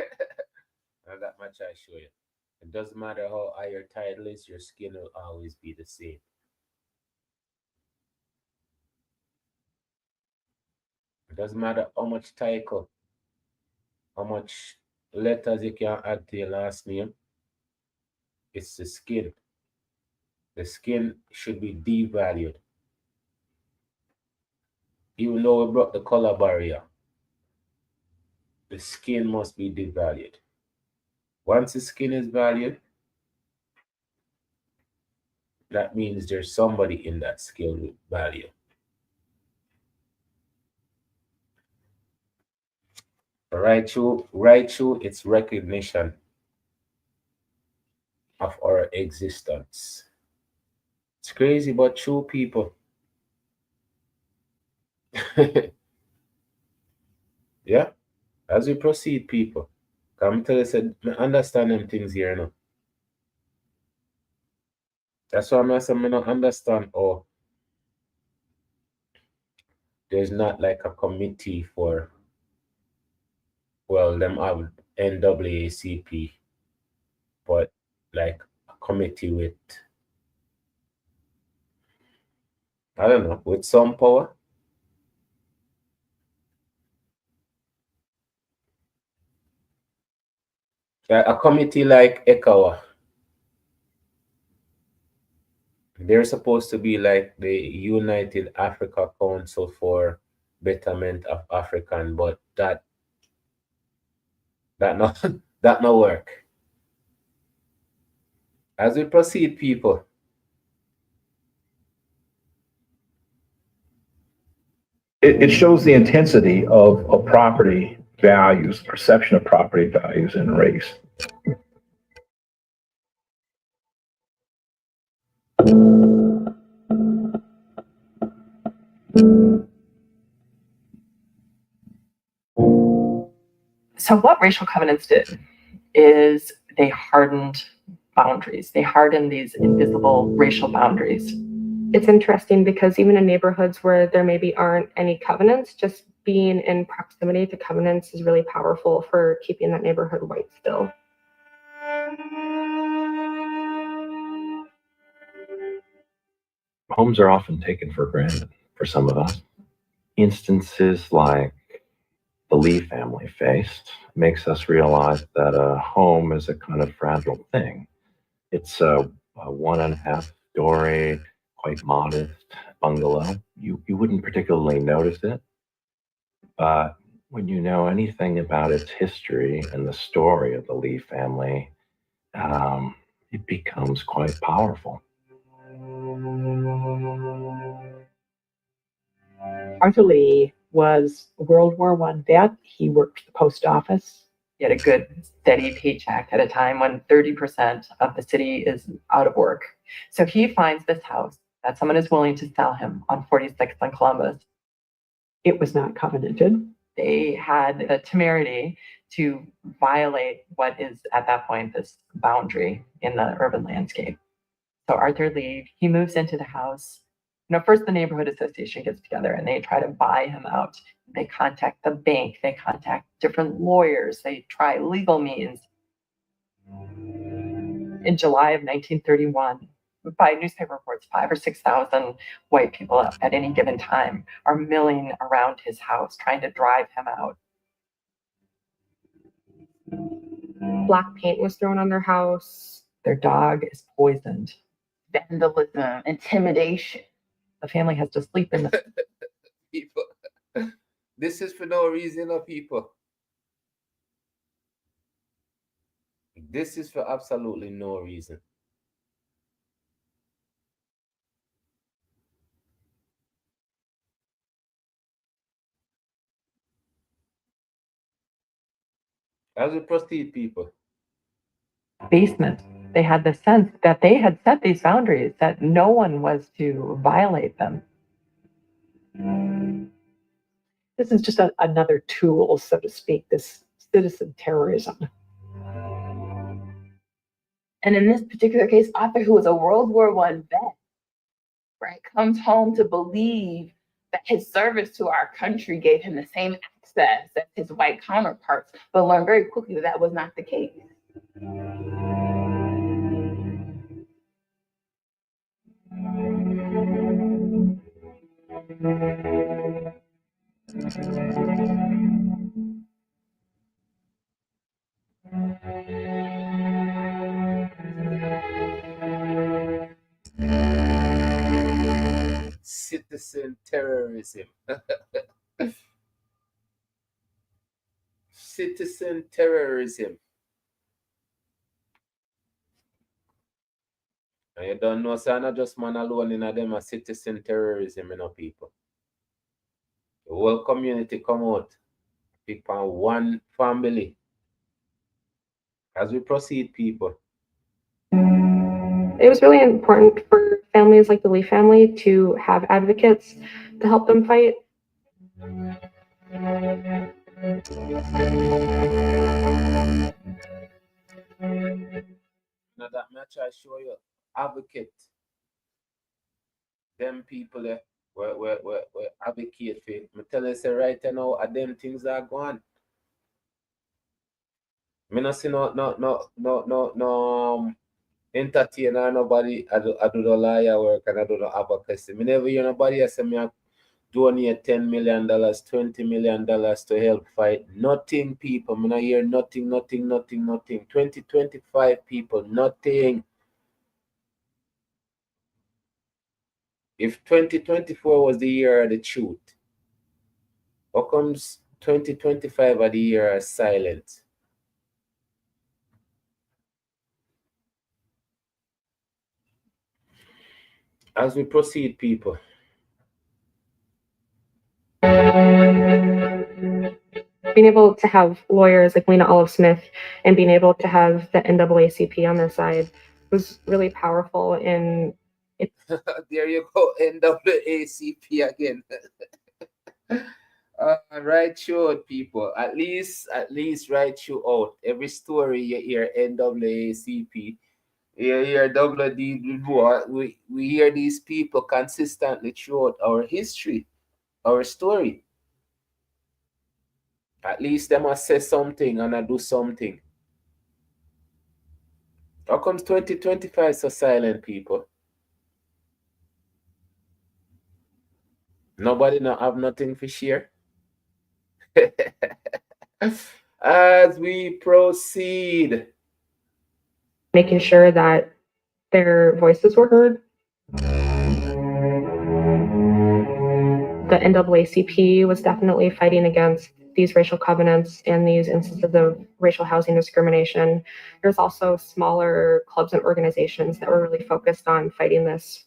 Now that much I show you. It doesn't matter how high your title is, your skin will always be the same. It doesn't matter how much title, how much letters you can add to your last name. It's the skin. The skin should be devalued. Even though we broke the color barrier, the skin must be devalued. Once the skin is valued, that means there's somebody in that skill with value. Right through, it's recognition of our existence. It's crazy, but true, people. Yeah, as we proceed, people, come tell us, I understand them things here now. That's why I'm saying I don't understand how there's not like a committee for, well, them have NAACP, but like a committee with, I don't know, with some power. A committee like ECOWA. They're supposed to be like the United Africa Council for Betterment of African, but that not that not work. As we proceed, people, it shows the intensity of property values, perception of property values and race. So what racial covenants did is they hardened boundaries. They hardened these invisible racial boundaries. It's interesting because even in neighborhoods where there maybe aren't any covenants, just being in proximity to covenants is really powerful for keeping that neighborhood white still. Homes are often taken for granted for some of us. Instances like the Lee family faced makes us realize that a home is a kind of fragile thing. It's a 1.5 story, quite modest bungalow. You wouldn't particularly notice it, but when you know anything about its history and the story of the Lee family, it becomes quite powerful. Arthur Lee was a World War I vet. He worked for the post office. He had a good, steady paycheck at a time when 30% of the city is out of work. So he finds this house that someone is willing to sell him on 46th and Columbus. It was not covenanted. They had the temerity to violate what is at that point this boundary in the urban landscape. So Arthur Lee, he moves into the house. First the neighborhood association gets together and they try to buy him out. They contact the bank, they contact different lawyers, they try legal means. In July of 1931, by newspaper reports, 5,000 or 6,000 white people at any given time are milling around his house, trying to drive him out. Black paint was thrown on their house. Their dog is poisoned. Vandalism, intimidation. The family has to sleep in the People, this is for no reason, people. This is for absolutely no reason. As we proceed, people. basement. They had the sense that they had set these boundaries, that no one was to violate them. This is just another tool, so to speak, this citizen terrorism. And in this particular case, Arthur, who was a World War I vet, right, comes home to believe that his service to our country gave him the same access as his white counterparts, but learned very quickly that that was not the case. Citizen terrorism. Citizen terrorism. And you don't know, so not just man alone in them a citizen terrorism, people. The whole community come out, pick on one family. As we proceed, people. It was really important for families like the Lee family to have advocates to help them fight. Now that match I show you, advocate. Them people there were advocate for it. I tell you, say right now, them things are gone. Me not see no entertainer, nobody. I do the lawyer work and I do the advocacy. Me never hear nobody say me donate $10 million, $20 million to help fight. Nothing, people. Me not hear nothing. 2025 people, nothing. If 2024 was the year of the truth, how comes 2025 of the year is silent? As we proceed, people. Being able to have lawyers like Lena Olive Smith and being able to have the NAACP on their side was really powerful in There you go, NAACP again. Right through out, people. At least right through out. Every story you hear NAACP, you hear WD. We hear these people consistently throughout our history, our story. At least they must say something and I do something. How comes 2025 so silent, people? Nobody not have nothing to share. As we proceed, making sure that their voices were heard. The NAACP was definitely fighting against these racial covenants and these instances of racial housing discrimination. There's also smaller clubs and organizations that were really focused on fighting this.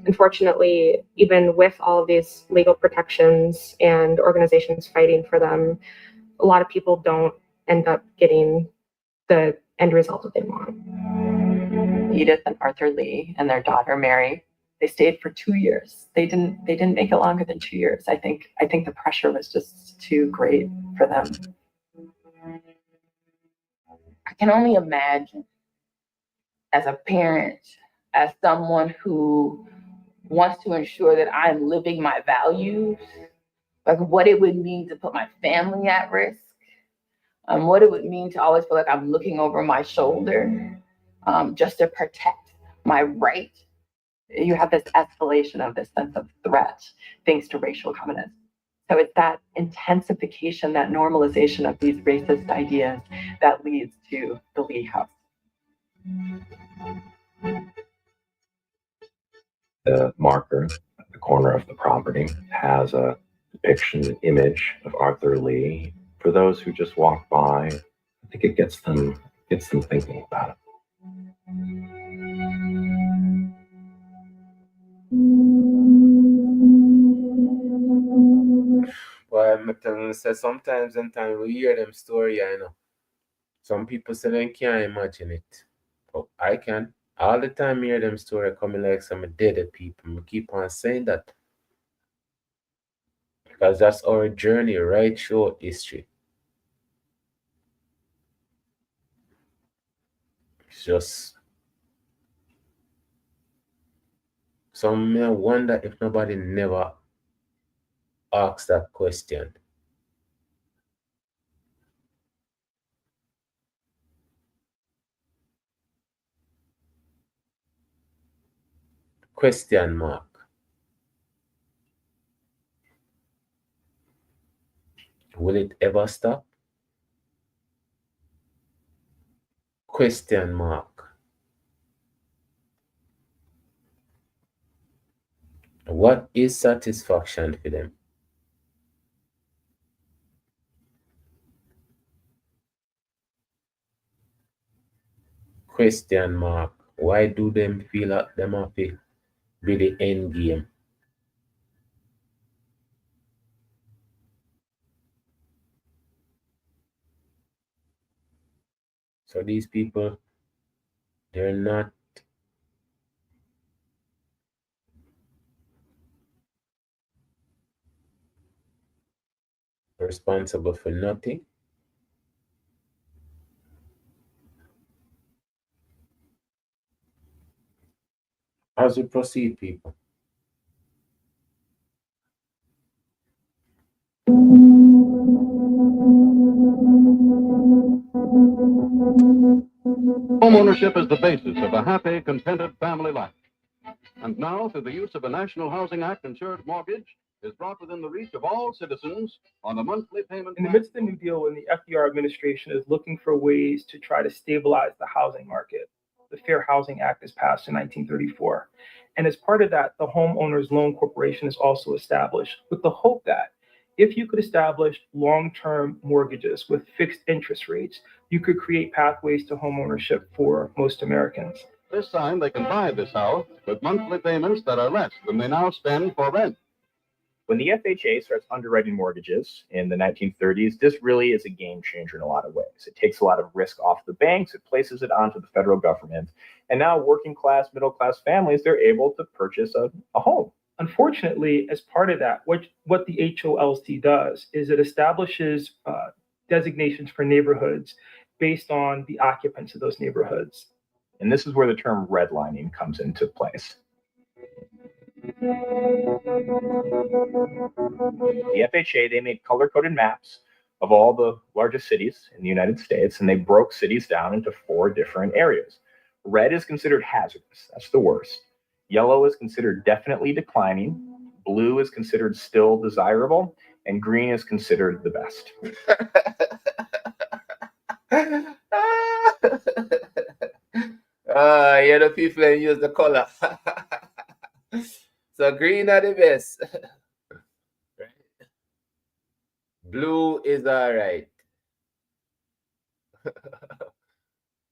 Unfortunately, even with all of these legal protections and organizations fighting for them, a lot of people don't end up getting the end result that they want. Edith and Arthur Lee and their daughter Mary, they stayed for 2 years. They didn't make it longer than 2 years. I think the pressure was just too great for them. I can only imagine as a parent, as someone who wants to ensure that I'm living my values, like what it would mean to put my family at risk, what it would mean to always feel like I'm looking over my shoulder, just to protect my right. You have this escalation of this sense of threat thanks to racial covenants. So it's that intensification, that normalization of these racist ideas that leads to the Lee House. The marker at the corner of the property has a depiction, an image of Arthur Lee. For those who just walk by, I think it gets them thinking about it. Well, I'm telling you, say sometimes in time we hear them story, I know. Some people say they can't imagine it. But I can. All the time I hear them story coming like some dead people. I keep on saying that. Because that's our journey right through history. It's just some may wonder if nobody never asked that question. Question mark. Will it ever stop? Question mark. What is satisfaction for them? Question mark. Why do them feel like them happy with the end game? So these people, they're not responsible for nothing. As we proceed, people. Homeownership is the basis of a happy, contented family life. And now, through the use of a National Housing Act insured mortgage, is brought within the reach of all citizens on a monthly payment. In the midst of the New Deal, when the FDR administration is looking for ways to try to stabilize the housing market, the Fair Housing Act is passed in 1934. And as part of that, the Homeowners Loan Corporation is also established with the hope that if you could establish long-term mortgages with fixed interest rates, you could create pathways to homeownership for most Americans. This time, they can buy this house with monthly payments that are less than they now spend for rent. When the FHA starts underwriting mortgages in the 1930s, this really is a game changer in a lot of ways. It takes a lot of risk off the banks, it places it onto the federal government, and now working class, middle class families, they're able to purchase a home. Unfortunately, as part of that, what the HOLC does is it establishes designations for neighborhoods based on the occupants of those neighborhoods. And this is where the term redlining comes into place. The FHA, they made color-coded maps of all the largest cities in the United States, and they broke cities down into 4 different areas. Red is considered hazardous. That's the worst. Yellow is considered definitely declining. Blue is considered still desirable. And green is considered the best. Yeah, the people use the color. So green are the best. Blue is all right.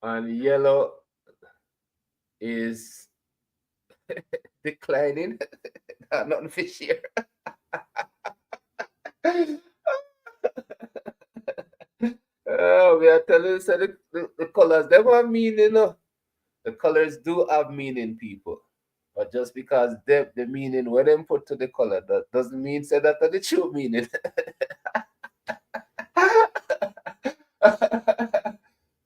And yellow is declining. Nothing for sure. We are telling you, so the colors, they have meaning, you know. The colors do have meaning, people. But just because the meaning where them put to the color, that doesn't mean say that the true meaning.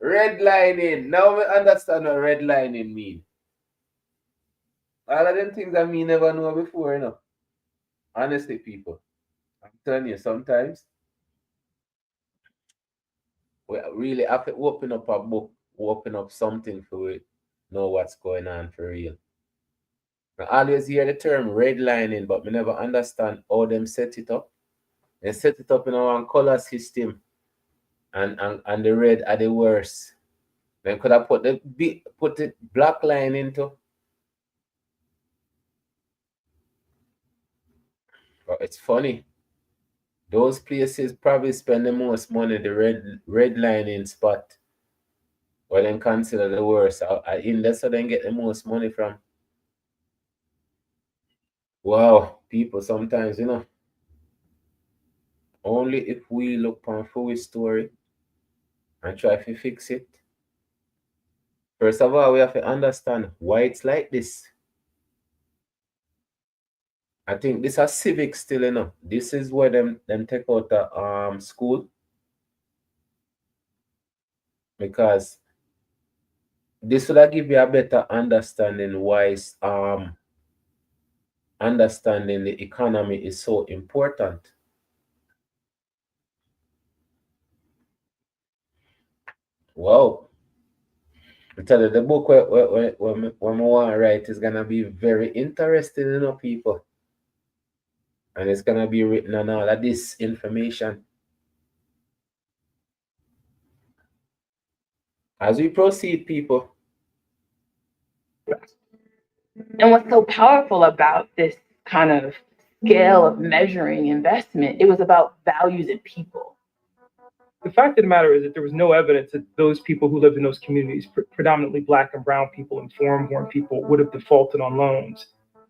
Redlining. Now we understand what redlining mean. All of them things that me never know before, you know. Honestly, people. I'm telling you, sometimes we really have to open up a book, open up something for it, know what's going on for real. I always hear the term redlining, but we never understand how them set it up. They set it up in our color system, and the red are the worst. Then could I put the black line into? But it's funny. Those places probably spend the most money, the redlining spot, or then consider the worst. In that's where they get the most money from. Wow, people sometimes, only if we look on full story and try to fix it. First of all, we have to understand why it's like this. I think this is civic still, This is where them take out the school. Because this will give you a better understanding why understanding the economy is so important. Wow. I tell you, the book when I want to write is gonna be very interesting, people. And it's gonna be written on all of this information. As we proceed, people. And what's so powerful about this kind of scale of measuring investment, it was about values and people. The fact of the matter is that there was no evidence that those people who lived in those communities, predominantly Black and brown people and foreign-born people, would have defaulted on loans.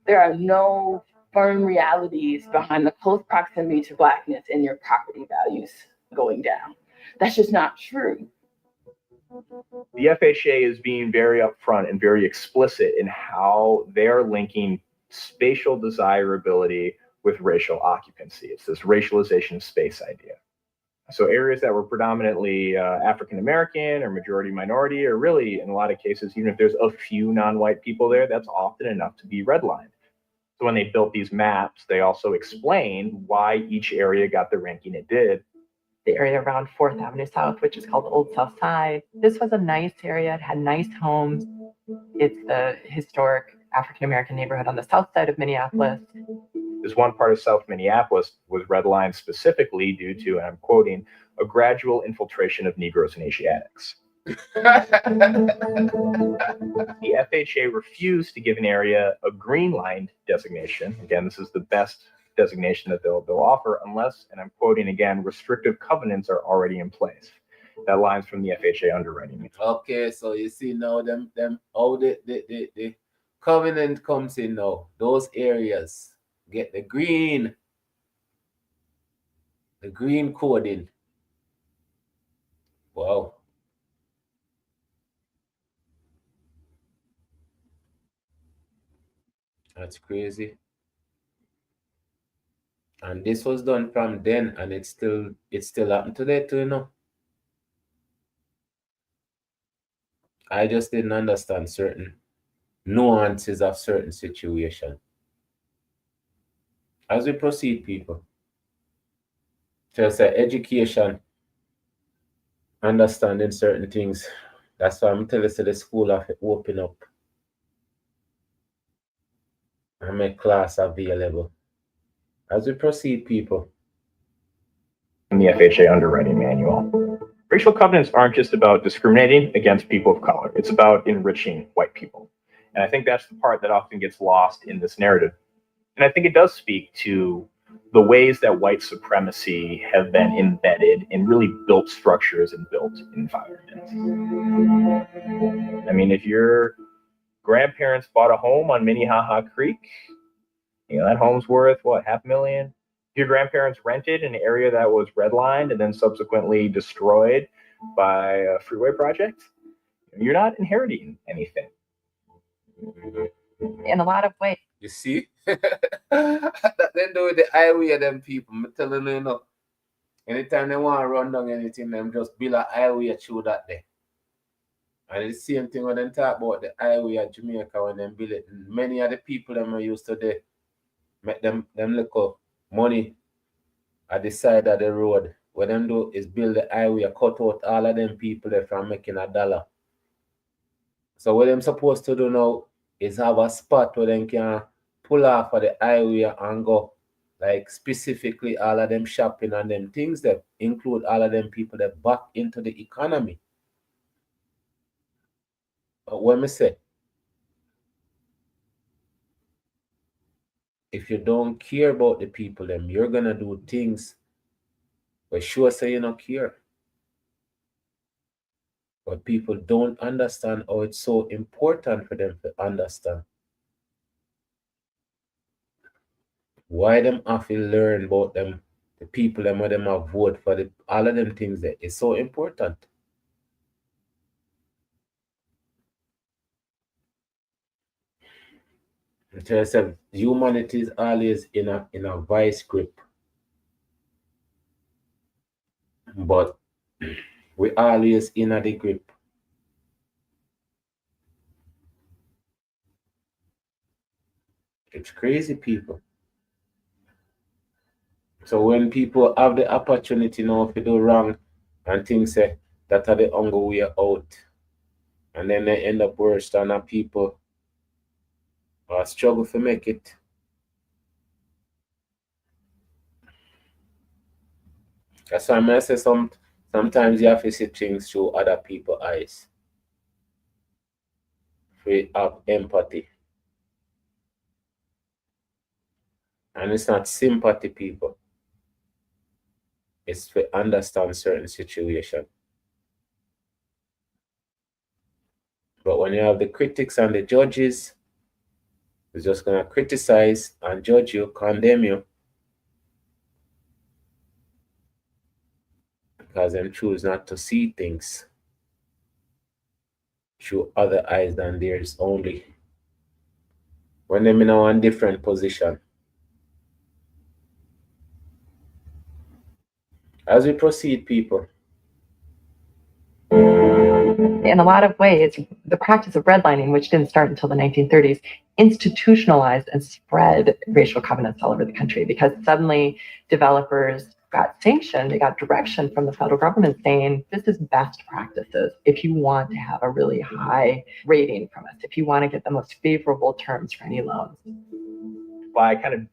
There are no firm realities behind the close proximity to Blackness and your property values going down. That's just not true. The FHA is being very upfront and very explicit in how they're linking spatial desirability with racial occupancy. It's this racialization of space idea. So areas that were predominantly African American or majority minority, or really in a lot of cases, even if there's a few non-white people there, that's often enough to be redlined. So when they built these maps, they also explained why each area got the ranking it did. The area around 4th Avenue South, which is called the Old South Side. This was a nice area. It had nice homes. It's the historic African American neighborhood on the south side of Minneapolis. This one part of South Minneapolis was redlined specifically due to, and I'm quoting, a gradual infiltration of Negroes and Asiatics. The FHA refused to give an area a green line designation. Again, this is the best designation that they'll offer unless, and I'm quoting again, restrictive covenants are already in place. That line's from the FHA underwriting. Okay, so you see now them how the covenant comes in now. Those areas get the green coding. Wow. That's crazy. And this was done from then, and it's still happened today too, I just didn't understand certain nuances of certain situation. As we proceed, people, just education, understanding certain things. That's why I'm telling you the school have to open up and make class available. As we proceed, people. In the FHA underwriting manual. Racial covenants aren't just about discriminating against people of color. It's about enriching white people. And I think that's the part that often gets lost in this narrative. And I think it does speak to the ways that white supremacy have been embedded in really built structures and built environments. I mean, if your grandparents bought a home on Minnehaha Creek, that home's worth, what, $500,000? If your grandparents rented an area that was redlined and then subsequently destroyed by a freeway project, you're not inheriting anything. In a lot of ways. You see? That then do with the highway of them people. I'm telling you, anytime they want to run down anything, them just build a highway through that day. And it's the same thing when they talk about the highway at Jamaica when they build it. Many of the people them are used to there make them little money at the side of the road. What them do is build the highway, cut out all of them people there from making $1. So what them supposed to do now is have a spot where they can pull off of the highway and go, like specifically all of them shopping and them things that include all of them people that back into the economy. But what me say, if you don't care about the people, then you're gonna do things but sure say you don't care. But people don't understand how it's so important for them to understand. Why them have to learn about them, the people them where them have vote for the all of them things that is so important. In terms of humanity is always in a vice grip. But we always in a the grip. It's crazy, people. So when people have the opportunity now to do wrong and things say that are the only way out, and then they end up worse than the people struggle to make it. That's why I say sometimes you have to see things through other people's eyes. We have empathy. And it's not sympathy, people. It's to understand certain situation. But when you have the critics and the judges, who's just gonna criticize and judge you, condemn you, because them choose not to see things through other eyes than theirs only. When them in a different position. As we proceed, people. In a lot of ways, the practice of redlining, which didn't start until the 1930s, institutionalized and spread racial covenants all over the country because suddenly developers got sanctioned, they got direction from the federal government saying, this is best practices if you want to have a really high rating from us, if you want to get the most favorable terms for any loans. By kind of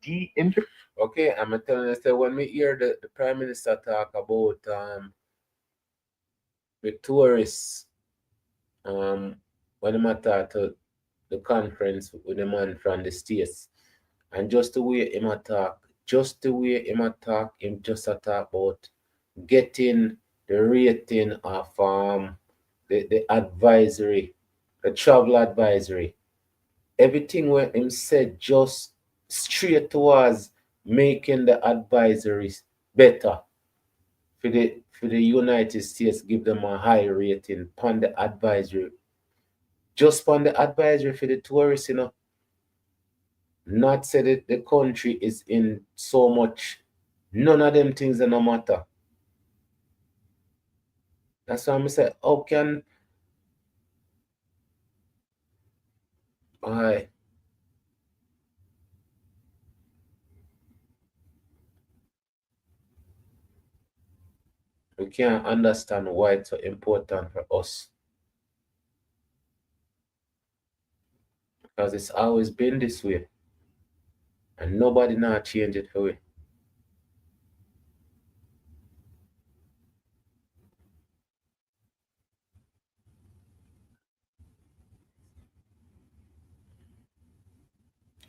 Okay, I'm telling you, so when we hear the Prime Minister talk about the tourists, when they talk to the conference with the man from the States, and just the way him talk, him just talk about getting the rating of the advisory, the travel advisory. Everything where him said just straight towards making the advisories better for the United States, give them a high rating on the advisory. Just on the advisory for the tourists, not say that the country is in so much. None of them things are no matter. That's why I'm say, how can I we can't understand why it's so important for us. Because it's always been this way. And nobody now change it for it.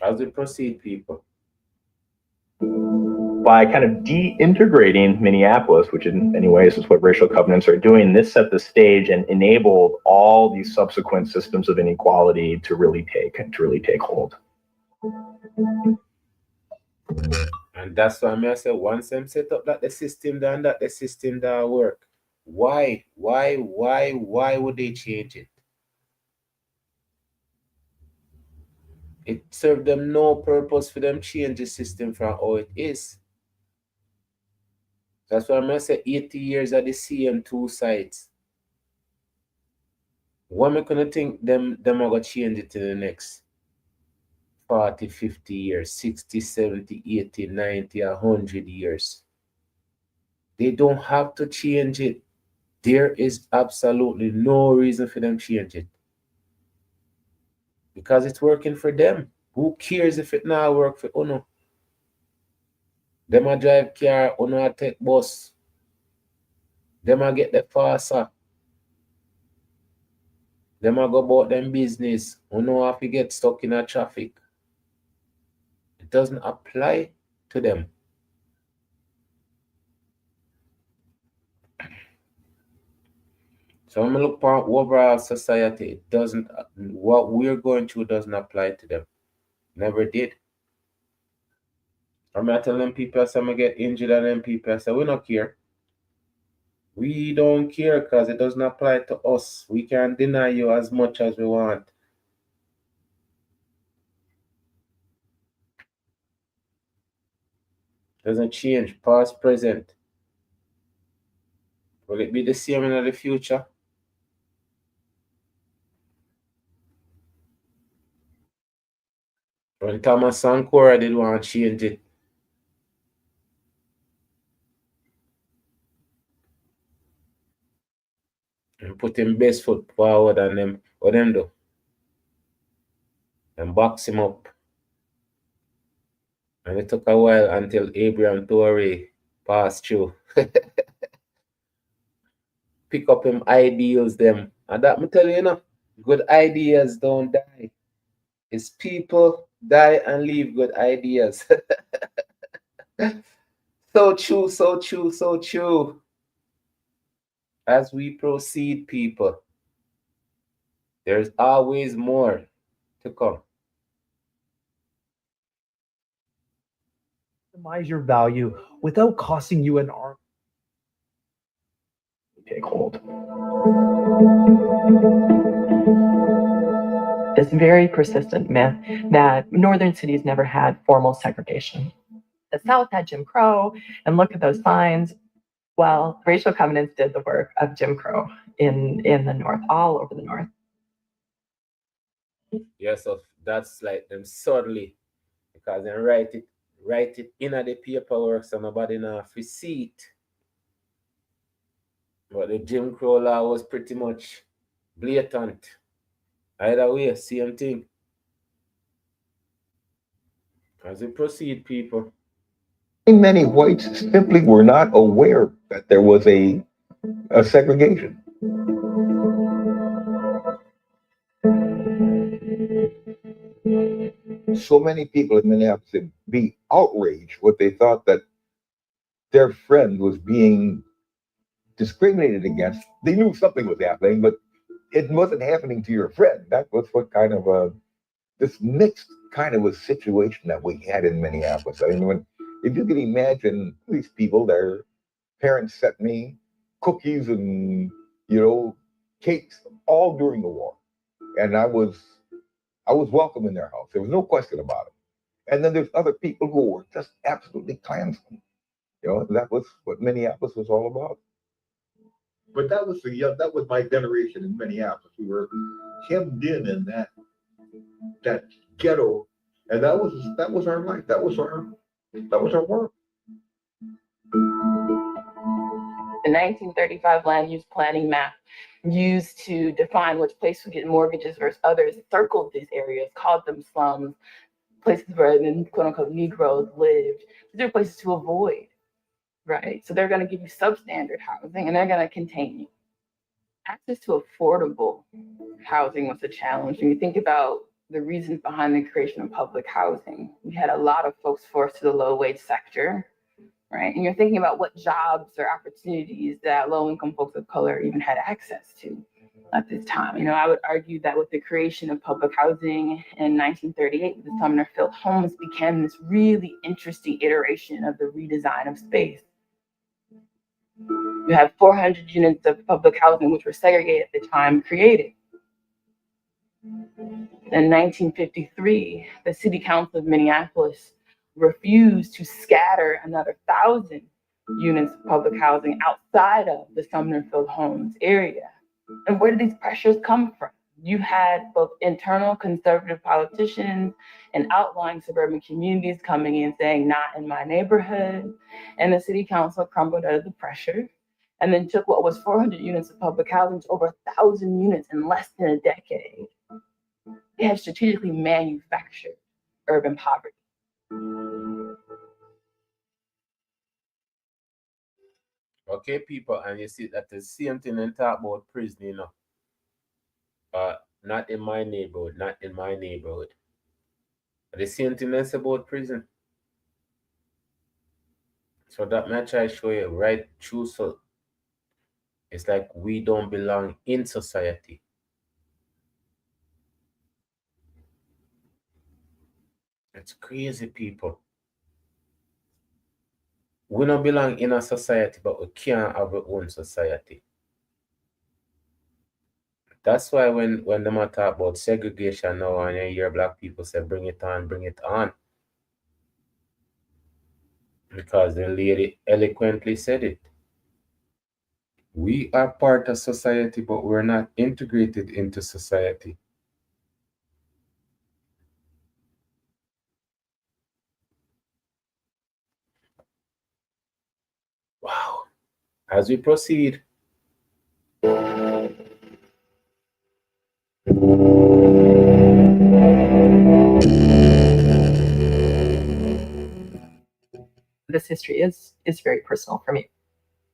As we proceed, people. By kind of de-integrating Minneapolis, which in many ways is what racial covenants are doing, this set the stage and enabled all these subsequent systems of inequality to really take hold. And that's why I say once them set up that the system done that the system that work. Why would they change it? It served them no purpose for them change the system from how it is. That's why I say 80 years at the same two sides. What am I gonna think them are gonna change it to the next 40, 50 years, 60, 70, 80, 90, 100 years? They don't have to change it. There is absolutely no reason for them to change it. Because it's working for them. Who cares if it not work for Uno? Them a drive car, Uno a take bus. Them a get the faster. Them a go about them business. Uno have to get stuck in a traffic. It doesn't apply to them. So when I look at overall society, it doesn't, what we're going through doesn't apply to them. Never did. I'm not telling people, I say, I'm get injured, and then people, I say, we don't care. We don't care because it doesn't apply to us. We can deny you as much as we want. Doesn't change, past, present. Will it be the same in the future? When Thomas Sankora did want to change it, and put him best foot forward, and them, what them do? And box him up. And it took a while until Abraham Torrey passed through. Pick up him ideals them. And that me tell you, good ideas don't die. It's people die and leave good ideas. So true, so true, so true. As we proceed, people, there's always more to come. Maximize your value without costing you an arm. Take hold. This very persistent myth that northern cities never had formal segregation. The South had Jim Crow, and look at those signs. Well, racial covenants did the work of Jim Crow in the North, all over the North. Yeah, so that's like them subtly, because they write it in the paperwork, so nobody know if we see it. But the Jim Crow law was pretty much blatant. Either way, same thing. As we proceed, people. Many whites simply were not aware that there was a segregation. So many people in Minneapolis would be outraged what they thought that their friend was being discriminated against. They knew something was happening, but it wasn't happening to your friend. That was what kind of this mixed kind of a situation that we had in Minneapolis. I mean, if you can imagine these people, their parents sent me cookies and cakes all during the war, and I was welcome in their house. There was no question about it. And then there's other people who were just absolutely Klansmen. That was what Minneapolis was all about. But that was my generation in Minneapolis. We were hemmed in that ghetto, and that was our life. That was our work. The 1935 land use planning map used to define which place would get mortgages versus others circled these areas, called them slums, places where the quote-unquote Negroes lived. These are places to avoid, right? So they're going to give you substandard housing, and they're going to contain you. Access to affordable housing was a challenge. When you think about the reasons behind the creation of public housing, we had a lot of folks forced to the low-wage sector, right? And you're thinking about what jobs or opportunities that low-income folks of color even had access to at this time. I would argue that with the creation of public housing in 1938, the Sumner Field homes became this really interesting iteration of the redesign of space. You have 400 units of public housing, which were segregated at the time, created. In 1953, the City Council of Minneapolis refused to scatter another 1,000 units of public housing outside of the Sumner Field homes area. And where did these pressures come from? You had both internal conservative politicians and outlying suburban communities coming in saying, not in my neighborhood. And the city council crumbled under the pressure and then took what was 400 units of public housing to over 1,000 units in less than a decade. They had strategically manufactured urban poverty. Okay, people, and you see that the same thing and talk about prison, not in my neighborhood, not in my neighborhood. The same thing that's about prison. So that match I show you right through, so it's like we don't belong in society. It's crazy, people. We don't belong in a society, but we can't have our own society. That's why when them a talk about segregation now and you hear black people say bring it on, bring it on. Because the lady eloquently said it. We are part of society, but we're not integrated into society. Wow. As we proceed, this history is very personal for me.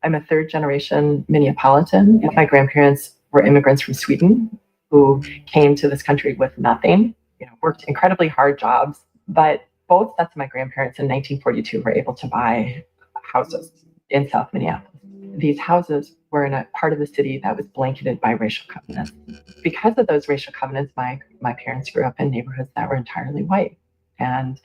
I'm a third generation Minneapolitan. My grandparents were immigrants from Sweden who came to this country with nothing, worked incredibly hard jobs, but both sets of my grandparents in 1942 were able to buy houses in South Minneapolis. These houses were in a part of the city that was blanketed by racial covenants. Because of those racial covenants, my parents grew up in neighborhoods that were entirely white. And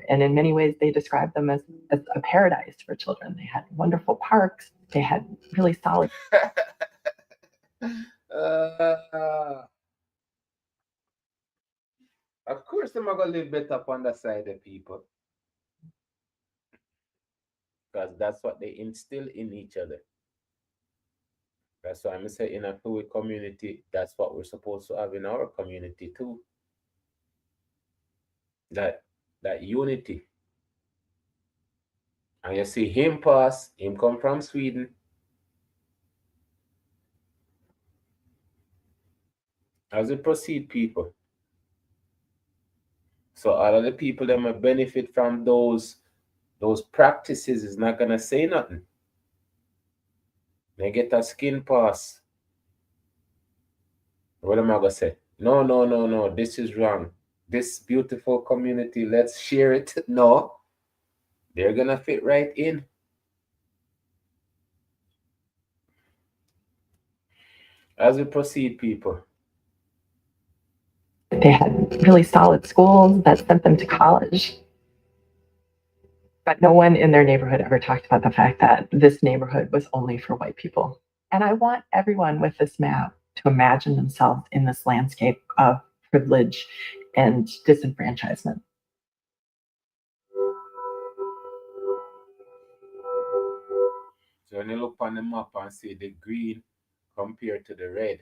in many ways, they described them as a paradise for children. They had wonderful parks. They had really solid. Of course, they're going to live better up on the side of people. Because that's what they instill in each other. That's why I'm saying in a fluid community, that's what we're supposed to have in our community too. That unity. And you see him pass, him come from Sweden. As we proceed, people. So all of the people that might benefit from those practices is not gonna say nothing. They get a skin pass. What am I gonna say? No, this is wrong. This beautiful community, let's share it. No, they're gonna fit right in. As we proceed, people. They had really solid schools that sent them to college. But no one in their neighborhood ever talked about the fact that this neighborhood was only for white people. And I want everyone with this map to imagine themselves in this landscape of privilege and disenfranchisement. So when you look on the map and see the green compared to the red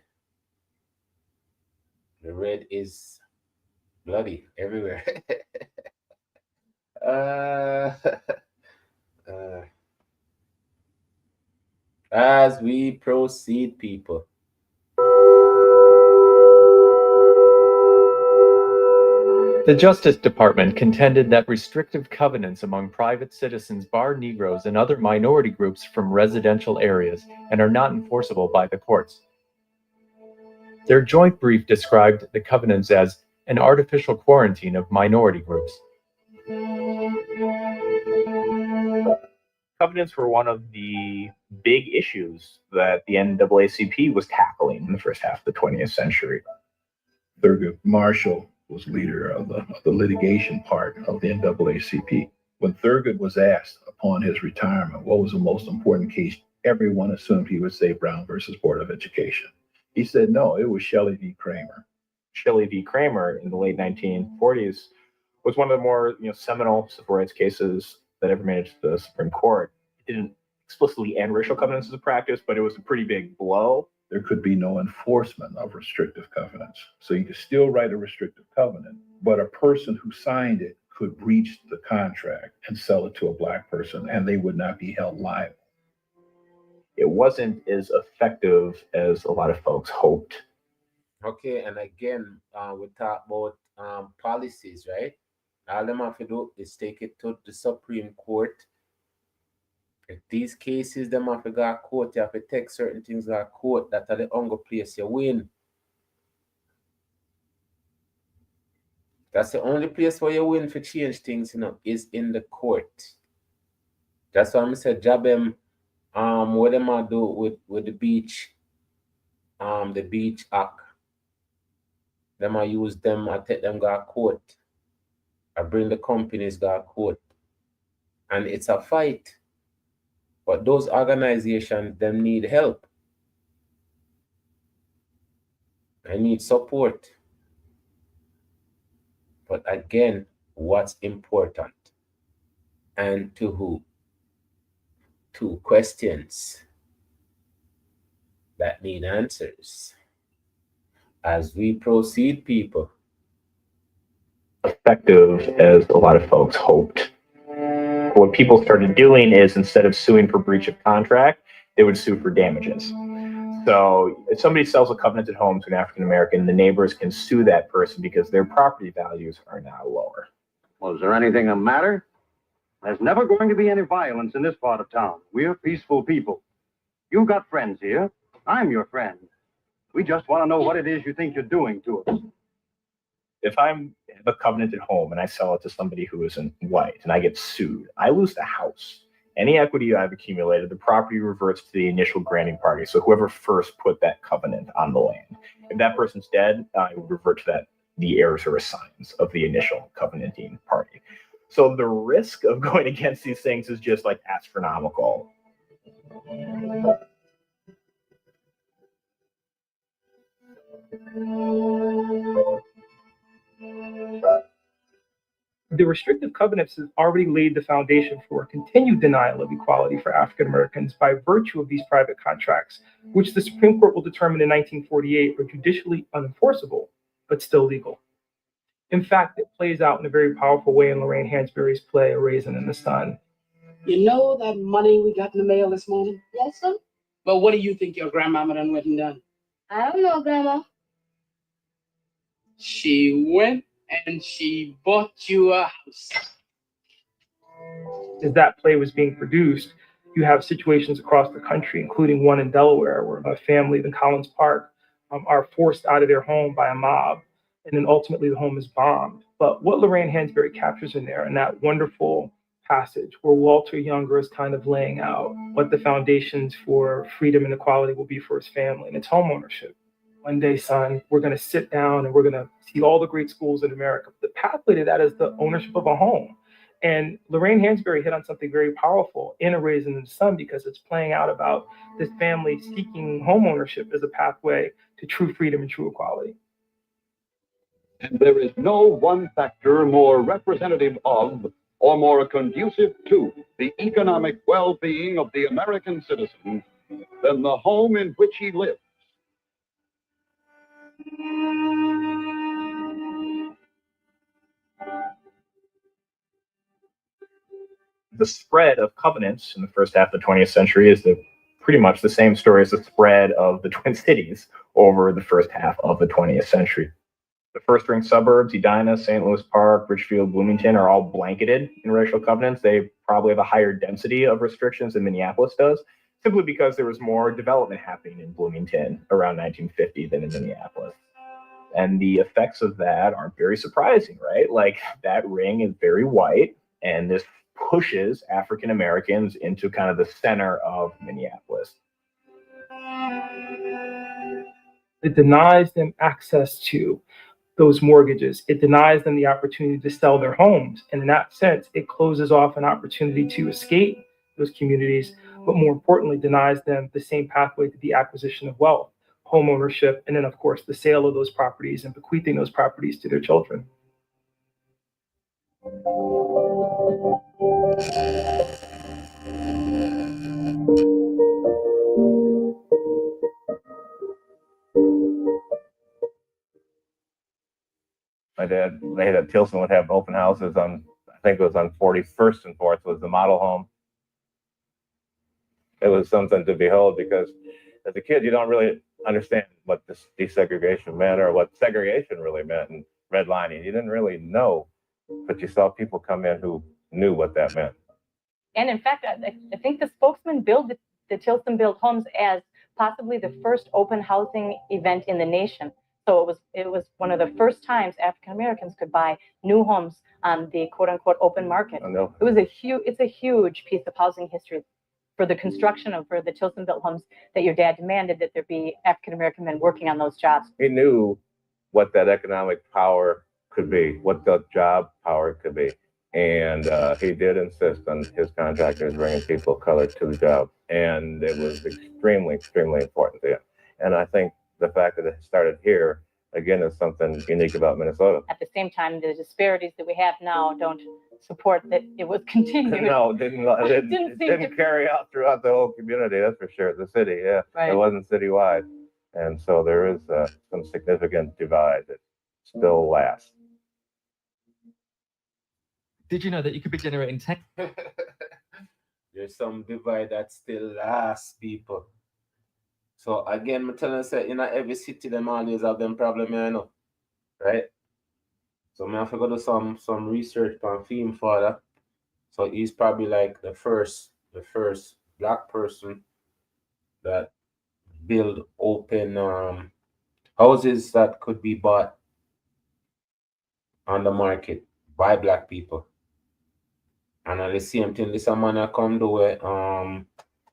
is bloody everywhere. As we proceed, people. The Justice Department contended that restrictive covenants among private citizens bar Negroes and other minority groups from residential areas and are not enforceable by the courts. Their joint brief described the covenants as an artificial quarantine of minority groups. Covenants were one of the big issues that the NAACP was tackling in the first half of the 20th century. Thurgood Marshall was leader of the litigation part of the NAACP. When Thurgood was asked upon his retirement what was the most important case, everyone assumed he would say Brown versus Board of Education. He said no, it was Shelley v. Kramer. Shelley v. Kramer in the late 1940s was one of the more seminal civil rights cases that ever made it to the Supreme Court. It didn't explicitly end racial covenants as a practice, but it was a pretty big blow. There could be no enforcement of restrictive covenants. So you could still write a restrictive covenant, but a person who signed it could breach the contract and sell it to a black person, and they would not be held liable. It wasn't as effective as a lot of folks hoped. Okay, and again, we talk about policies, right? All them have to do is take it to the Supreme Court. If these cases, them have to go to court, you have to take certain things to court. That are the only place you win. That's the only place where you win for change things, is in the court. That's why I said job them what them I do with the beach act. Them I use them, I take them go court. I bring the companies go court. And it's a fight. But those organizations, them need help. I need support. But again, what's important? And to who? 2 questions that need answers. As we proceed, people. Effective as a lot of folks hoped. What people started doing is instead of suing for breach of contract, they would sue for damages. So if somebody sells a covenanted home to an African American, the neighbors can sue that person because their property values are now lower. Well, is there anything the matter? There's never going to be any violence in this part of town. We're peaceful people. You've got friends here. I'm your friend. We just want to know what it is you think you're doing to us. If I'm a covenanted home and I sell it to somebody who isn't white and I get sued, I lose the house. Any equity I've accumulated, the property reverts to the initial granting party. So whoever first put that covenant on the land. If that person's dead, it would revert to the heirs or assigns of the initial covenanting party. So the risk of going against these things is just like astronomical. The restrictive covenants has already laid the foundation for continued denial of equality for African Americans by virtue of these private contracts, which the Supreme Court will determine in 1948 are judicially unenforceable, but still legal. In fact, it plays out in a very powerful way in Lorraine Hansberry's play, A Raisin in the Sun. You know that money we got in the mail this morning? Yes, sir. But what do you think your grandmama done went and done? I don't know, Grandma. She went and she bought you a house. As that play was being produced, you have situations across the country, including one in Delaware, where a family in Collins Park are forced out of their home by a mob, and then ultimately the home is bombed. But what Lorraine Hansberry captures in there, in that wonderful passage where Walter Younger is kind of laying out what the foundations for freedom and equality will be for his family, and it's homeownership. One day, son, we're going to sit down and we're going to see all the great schools in America. The pathway to that is the ownership of a home. And Lorraine Hansberry hit on something very powerful in A Raisin in the Sun, because it's playing out about this family seeking home ownership as a pathway to true freedom and true equality. And there is no one factor more representative of or more conducive to the economic well-being of the American citizen than the home in which he lives. The spread of covenants in the first half of the 20th century is pretty much the same story as the spread of the Twin Cities over the first half of the 20th century. The first-ring suburbs, Edina, St. Louis Park, Richfield, Bloomington, are all blanketed in racial covenants. They probably have a higher density of restrictions than Minneapolis does, simply because there was more development happening in Bloomington around 1950 than in Minneapolis. And the effects of that aren't very surprising, right? Like, that ring is very white, and this pushes African Americans into kind of the center of Minneapolis. It denies them access to those mortgages. It denies them the opportunity to sell their homes. And in that sense, it closes off an opportunity to escape those communities, but more importantly, denies them the same pathway to the acquisition of wealth, home ownership, and then, of course, the sale of those properties and bequeathing those properties to their children. My dad, at Tilson would have open houses on, I think it was on 41st and 4th was the model home. It was something to behold, because as a kid, you don't really understand what this desegregation meant or what segregation really meant, and redlining. You didn't really know, but you saw people come in who knew what that meant. And in fact, I think the spokesman billed the Tilson Built Homes as possibly the first open housing event in the nation. So it was one of the first times African Americans could buy new homes on the quote unquote open market. It was it's a huge piece of housing history for the construction of for the Tilson-built homes that your dad demanded that there be African American men working on those jobs. He knew what that economic power could be, what the job power could be. And he did insist on his contractors bringing people of color to the job. And it was extremely, extremely important to him. And I think the fact that it started here, again, is something unique about Minnesota. At the same time, the disparities that we have now don't support that it was continued. No, didn't carry out throughout the whole community, that's for sure. The city, yeah. Right. It wasn't citywide. And so there is some significant divide that still lasts. Did you know that you could be generating 10? There's some divide that still lasts, people. So again, I'm telling you, in every city, them always have them problem, you know, right? So I have to go do some research on Theme Father. So he's probably like the first Black person that build open houses that could be bought on the market by Black people. And at the same thing, this man I come to where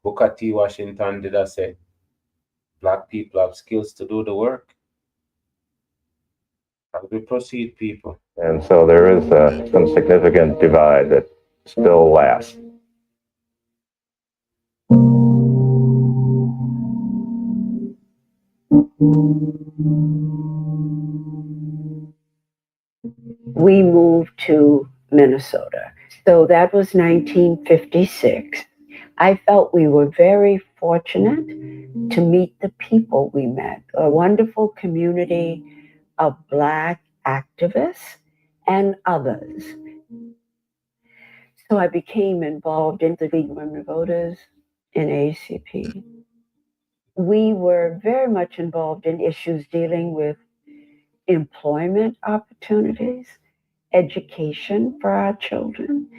Booker T. Washington did I say Black people have skills to do the work. As we proceed, people. And so there is some significant divide that still lasts. We moved to Minnesota. So that was 1956. I felt we were very fortunate to meet the people we met, a wonderful community of Black activists and others. So I became involved in the League of Women Voters in ACP. We were very much involved in issues dealing with employment opportunities, education for our children,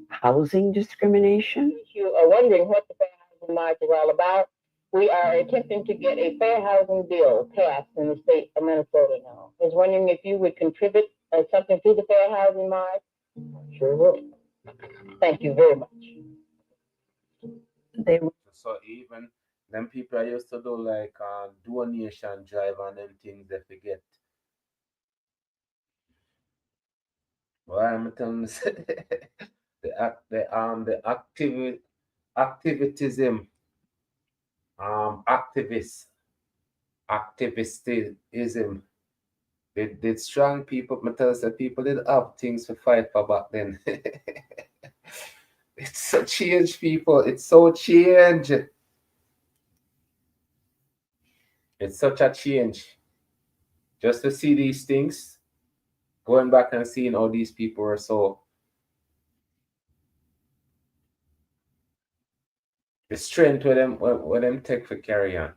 housing discrimination. You are wondering what the Fair Housing March is all about. We are attempting to get a fair housing bill passed in the state of Minnesota now. I was wondering if you would contribute something to the Fair Housing March. Sure will. Thank you very much. So even them people I used to do like donation drive and them things they forget. Well, I'm telling you, the activism, activistism. Did strong people, I tell us that people did have things to fight for back then. It's so change, people. It's so change. It's such a change. Just to see these things, going back and seeing how these people are so. The strength with them take for carry on.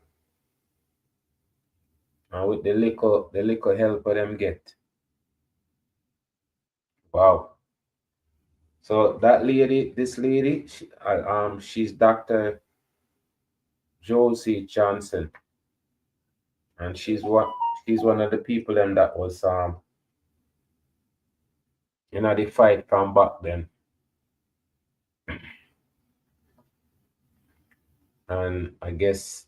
And with the little help for them get. Wow. So that lady, this lady, she's Dr. Josie Johnson. And she's one of the people them that was the fight from back then. And I guess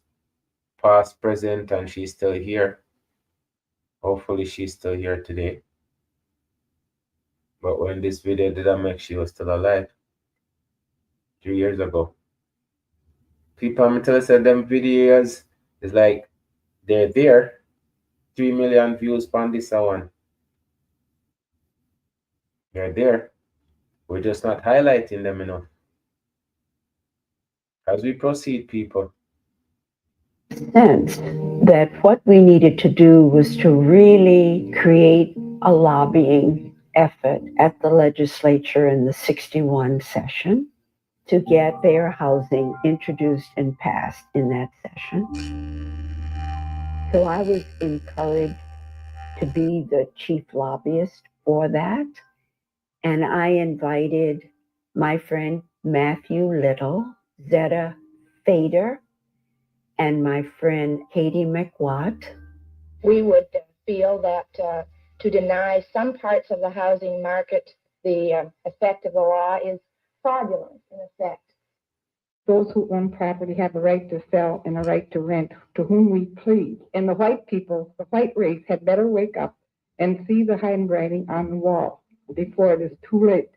past, present, and she's still here. Hopefully she's still here today. But when this video did I make, she was still alive 3 years ago. People I'm telling you them videos is like they're there. 3 million views on this one. They're there. We're just not highlighting them enough. As we proceed, people. Sense that what we needed to do was to really create a lobbying effort at the legislature in the 61 session to get fair housing introduced and passed in that session. So I was encouraged to be the chief lobbyist for that. And I invited my friend Matthew Little, Zetta Fader, and my friend Katie McWatt we would feel that to deny some parts of the housing market the effect of the law is fraudulent in effect. Those who own property have a right to sell and a right to rent, to whom we plead. And the white people, the white race, had better wake up and see the handwriting on the wall before it is too late.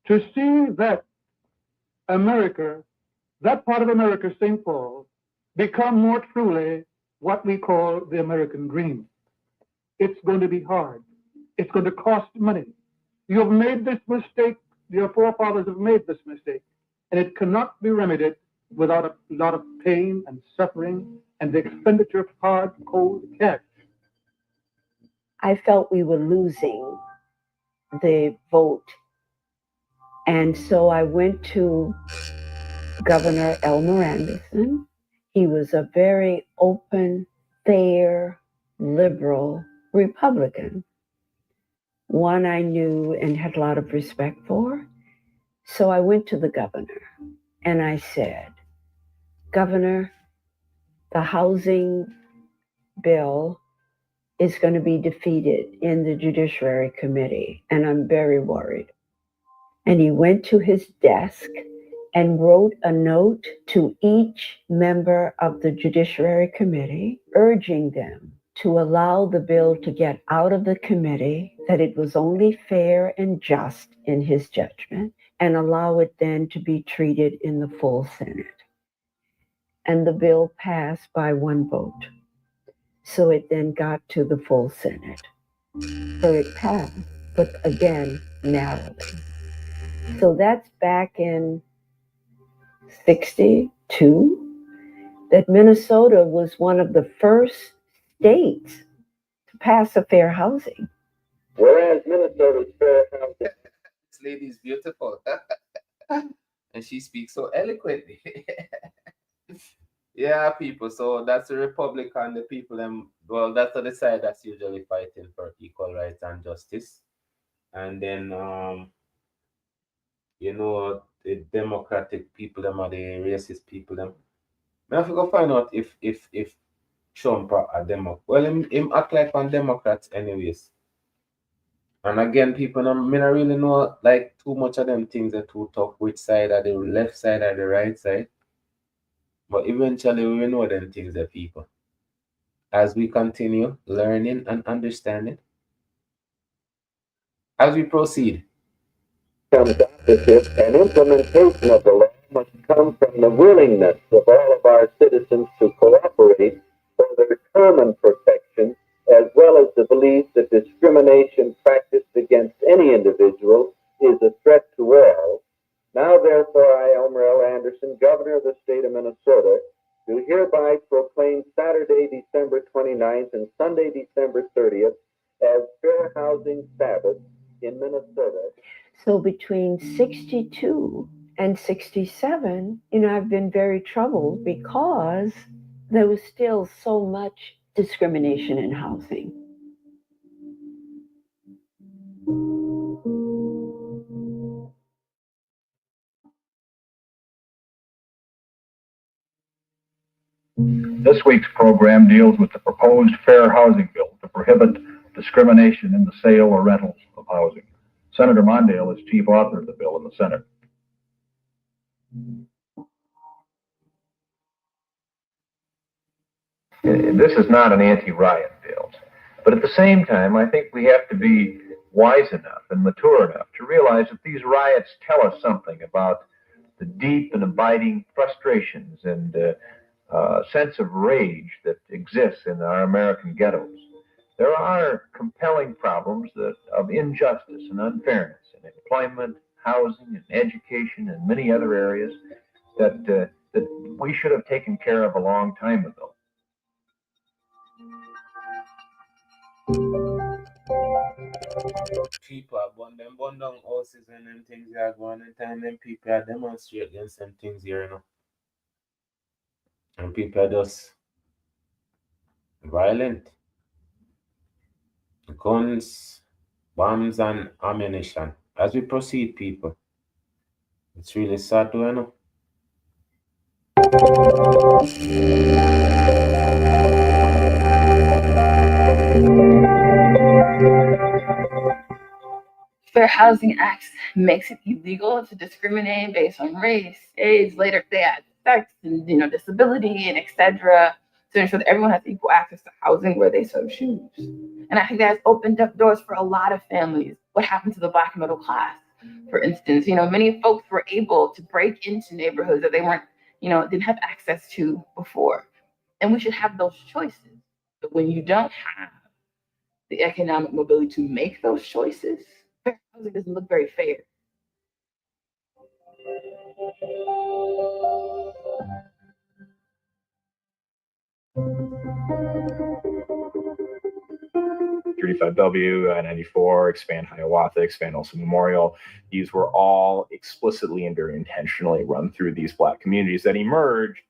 To see that America, that part of America, St. Paul, become more truly what we call the American dream. It's going to be hard. It's going to cost money. You have made this mistake. Your forefathers have made this mistake. And it cannot be remedied without a lot of pain and suffering and the expenditure of hard, cold cash. I felt we were losing the vote. And so I went to Governor Elmer Anderson. He was a very open, fair, liberal Republican, one I knew and had a lot of respect for. So I went to the governor and I said, Governor, the housing bill is going to be defeated in the Judiciary Committee, and I'm very worried. And he went to his desk and wrote a note to each member of the Judiciary Committee, urging them to allow the bill to get out of the committee, that it was only fair and just in his judgment, and allow it then to be treated in the full Senate. And the bill passed by one vote. So it then got to the full Senate. So it passed, but again, narrowly. So that's back in 1962, that Minnesota was one of the first states to pass a fair housing. Whereas Minnesota's fair housing. This lady is beautiful. And she speaks so eloquently. Yeah, people. So that's the Republican, the people, well, that's the side that's usually fighting for equal rights and justice. And then, the Democratic people, them are the racist people, them. I have to go find out if Trump are a Democrat. Well, him act like one Democrats anyways. And again, people, I don't really know like too much of them things that to talk which side are the left side or the right side. But eventually we will know them things, the people. As we continue learning and understanding. As we proceed. Comes opposite, and implementation of the law must come from the willingness of all of our citizens to cooperate for their common protection, as well as the belief that discrimination practiced against any individual is a threat to all. Now, therefore, I, Elmer L. Anderson, Governor of the state of Minnesota, do hereby proclaim Saturday, December 29th and Sunday, December 30th as Fair Housing Sabbath in Minnesota. So between 1962 and 1967, I've been very troubled because there was still so much discrimination in housing. This week's program deals with the proposed Fair Housing Bill to prohibit discrimination in the sale or rental of housing. Senator Mondale is chief author of the bill in the Senate. This is not an anti-riot bill, but at the same time, I think we have to be wise enough and mature enough to realize that these riots tell us something about the deep and abiding frustrations and sense of rage that exists in our American ghettos. There are compelling problems of injustice and unfairness in employment, housing, and education, and many other areas that we should have taken care of a long time ago. People are burn down houses and them things they are going and time them people are demonstrate against them things here, And people are just violent. Guns, bombs, and ammunition. As we proceed, people, it's really sad, Fair Housing Act makes it illegal to discriminate based on race, age, later they add sex and disability and etc. to ensure that everyone has equal access to housing where they so choose. And I think that's opened up doors for a lot of families. What happened to the Black middle class, for instance? Many folks were able to break into neighborhoods that they weren't, didn't have access to before. And we should have those choices. But when you don't have the economic mobility to make those choices, fair housing doesn't look very fair. W, 94, expand Hiawatha, expand Olson Memorial. These were all explicitly and very intentionally run through these Black communities that emerged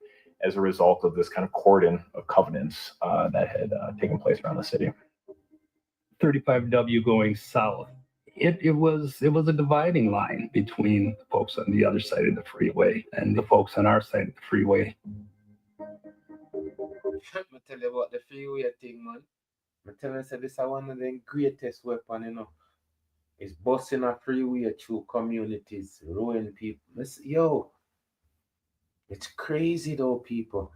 as a result of this kind of cordon of covenants that had taken place around the city. 35W going south, it was a dividing line between the folks on the other side of the freeway and the folks on our side of the freeway. Let me tell you about the freeway thing, man. I tell you, this is one of the greatest weapons, It's busting a freeway through communities, ruining people. Yo, it's crazy though, people.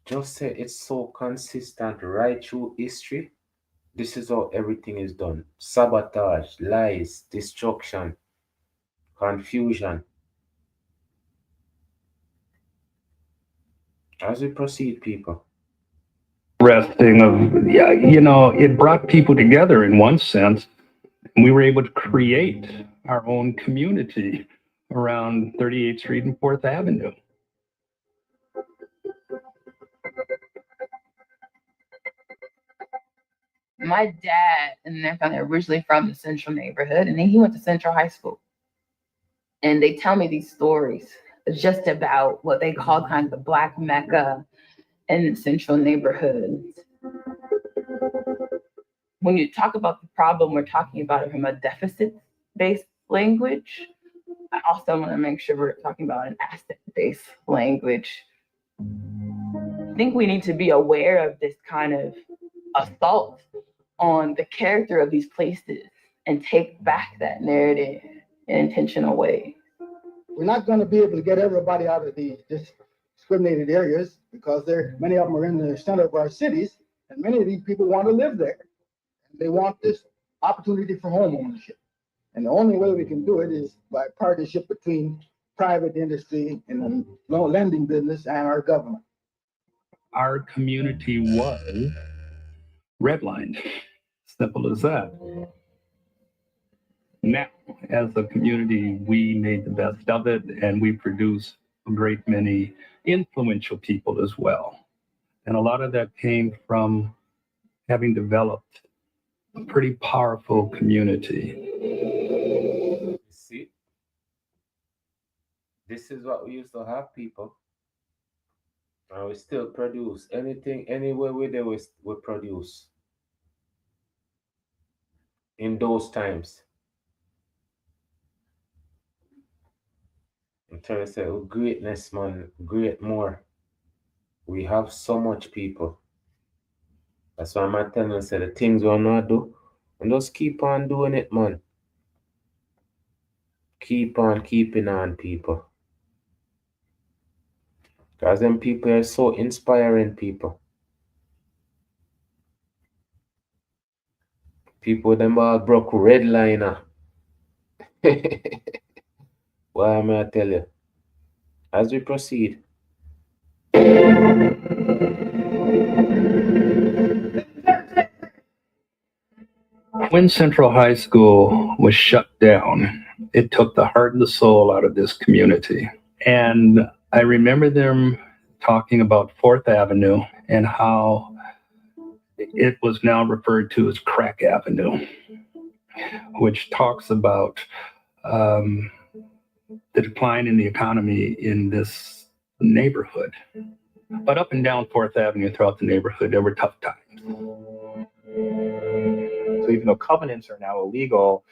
Just say it's so consistent right through history. This is how everything is done. Sabotage, lies, destruction, confusion. As we proceed, people. Resting of, it brought people together in one sense. We were able to create our own community around 38th Street and 4th Avenue. My dad and their family are originally from the Central neighborhood, and then he went to Central High School. And they tell me these stories just about what they call kind of the Black Mecca in the Central neighborhood. When you talk about the problem, we're talking about it from a deficit-based language. I also want to make sure we're talking about an asset-based language. I think we need to be aware of this kind of assault on the character of these places and take back that narrative in intentional ways. We're not going to be able to get everybody out of these discriminated areas because many of them are in the center of our cities, and many of these people want to live there. They want this opportunity for home ownership. And the only way we can do it is by partnership between private industry and the lending business and our government. Our community was redlined. Simple as that. Now, as a community, we made the best of it, and we produce a great many influential people as well. And a lot of that came from having developed a pretty powerful community. You see? This is what we used to have, people. And we still produce anything, anywhere we do, we produce. In those times. I'm trying to say, oh, greatness, man, great more. We have so much people. That's why I'm telling you, say the things we want to do, and just keep on doing it, man. Keep on keeping on, people. Because them people are so inspiring, people. People, them all broke red liner. Why am I tell you? As we proceed. When Central High School was shut down, it took the heart and the soul out of this community. And I remember them talking about 4th Avenue and how it was now referred to as Crack Avenue, which talks about the decline in the economy in this neighborhood. But up and down 4th Avenue throughout the neighborhood, there were tough times. So even though covenants are now illegal,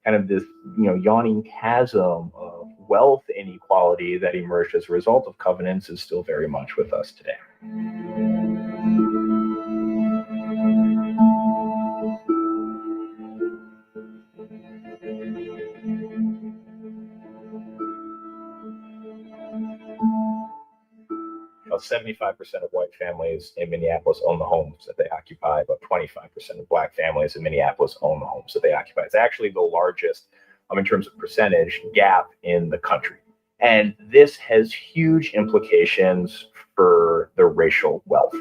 kind of this, yawning chasm of wealth inequality that emerged as a result of covenants is still very much with us today. about 75% of white families in Minneapolis own the homes that they occupy. About 25% of black families in Minneapolis own the homes that they occupy. It's actually the largest, in terms of percentage, gap in the country. And this has huge implications for the racial wealth gap.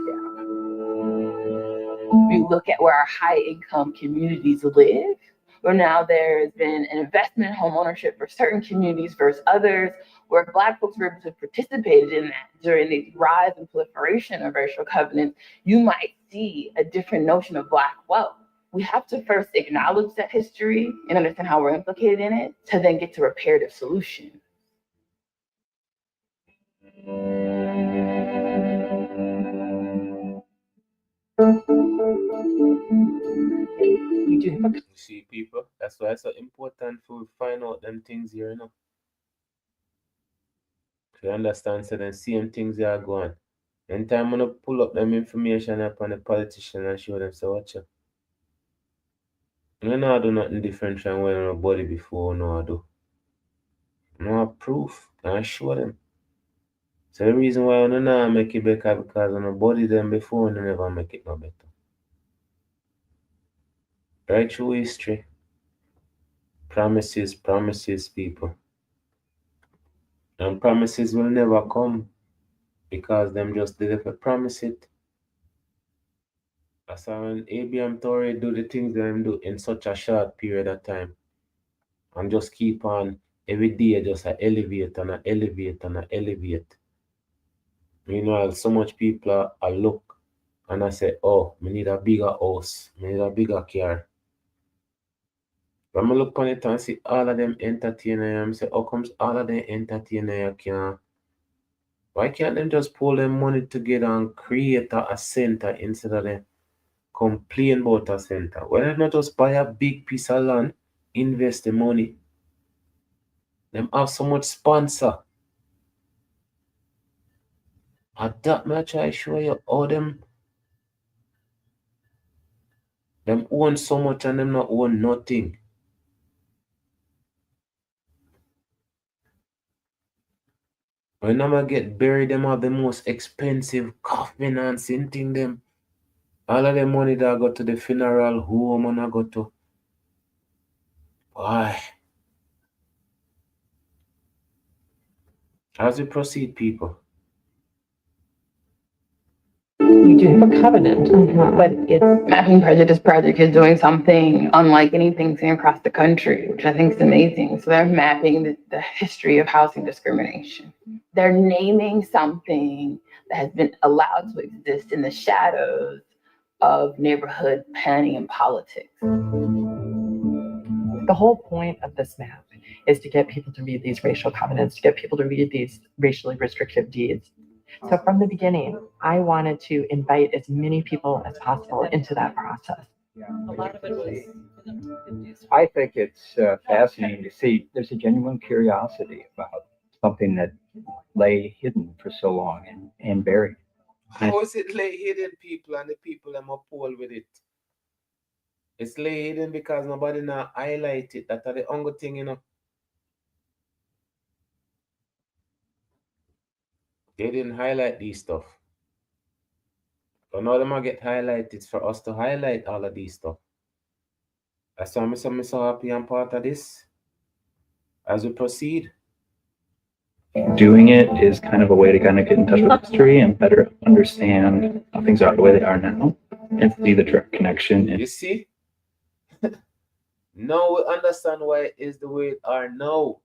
We look at where our high income communities live, where now there has been an investment in home ownership for certain communities versus others, where Black folks were able to participate in that during the rise and proliferation of racial covenants, you might see a different notion of Black wealth. We have to first acknowledge that history and understand how we're implicated in it to then get to reparative solutions. You see, people, that's why it's so important to find out them things here, you know. To understand, so the same things are going. Anytime I'm gonna pull up them information upon the politician and show them, so watch out. You know, I do nothing different from what nobody before, no, I do. No proof, and I show them. So the reason why I don't know make it better because nobody them before and they never make it no better. Right through history. Promises, promises, people. And promises will never come because them just didn't promise it. That's how when Abraham Torre do the things them do in such a short period of time. And just keep on every day just elevate and elevate and elevate. Meanwhile, so much people are look and I say, oh, we need a bigger house, we need a bigger car. When I look on it and see all of them entertainer, I say, how comes all of them entertainer can? Why can't them just pull them money together and create a center instead of them complain about a center? Why don't they just buy a big piece of land, invest the money? Them have so much sponsor. At that much I show you how them own so much and them not own nothing. When them get buried, them have the most expensive coffin and thing them. All of the money that go to the funeral home and I go to. Why? As we proceed, people. You do have a covenant, but it's Mapping Prejudice Project is doing something unlike anything seen across the country, which I think is amazing. So they're mapping the history of housing discrimination. They're naming something that has been allowed to exist in the shadows of neighborhood planning and politics. The whole point of this map is to get people to read these racial covenants, to get people to read these racially restrictive deeds. So from the beginning, I wanted to invite as many people as possible into that process. A lot of it was. I think it's fascinating to see there's a genuine curiosity about something that lay hidden for so long and buried. How is it lay hidden, people, and the people them uphold with it? It's lay hidden because nobody now highlight it. That's the only thing, you know. They didn't highlight these stuff. But now them get highlighted for us to highlight all of these stuff. That's why I'm so happy I'm part of this. As we proceed. Doing it is kind of a way to kind of get in touch with history and better understand how things are the way they are now and see the direct connection. You see? Now we understand why it is the way it are now.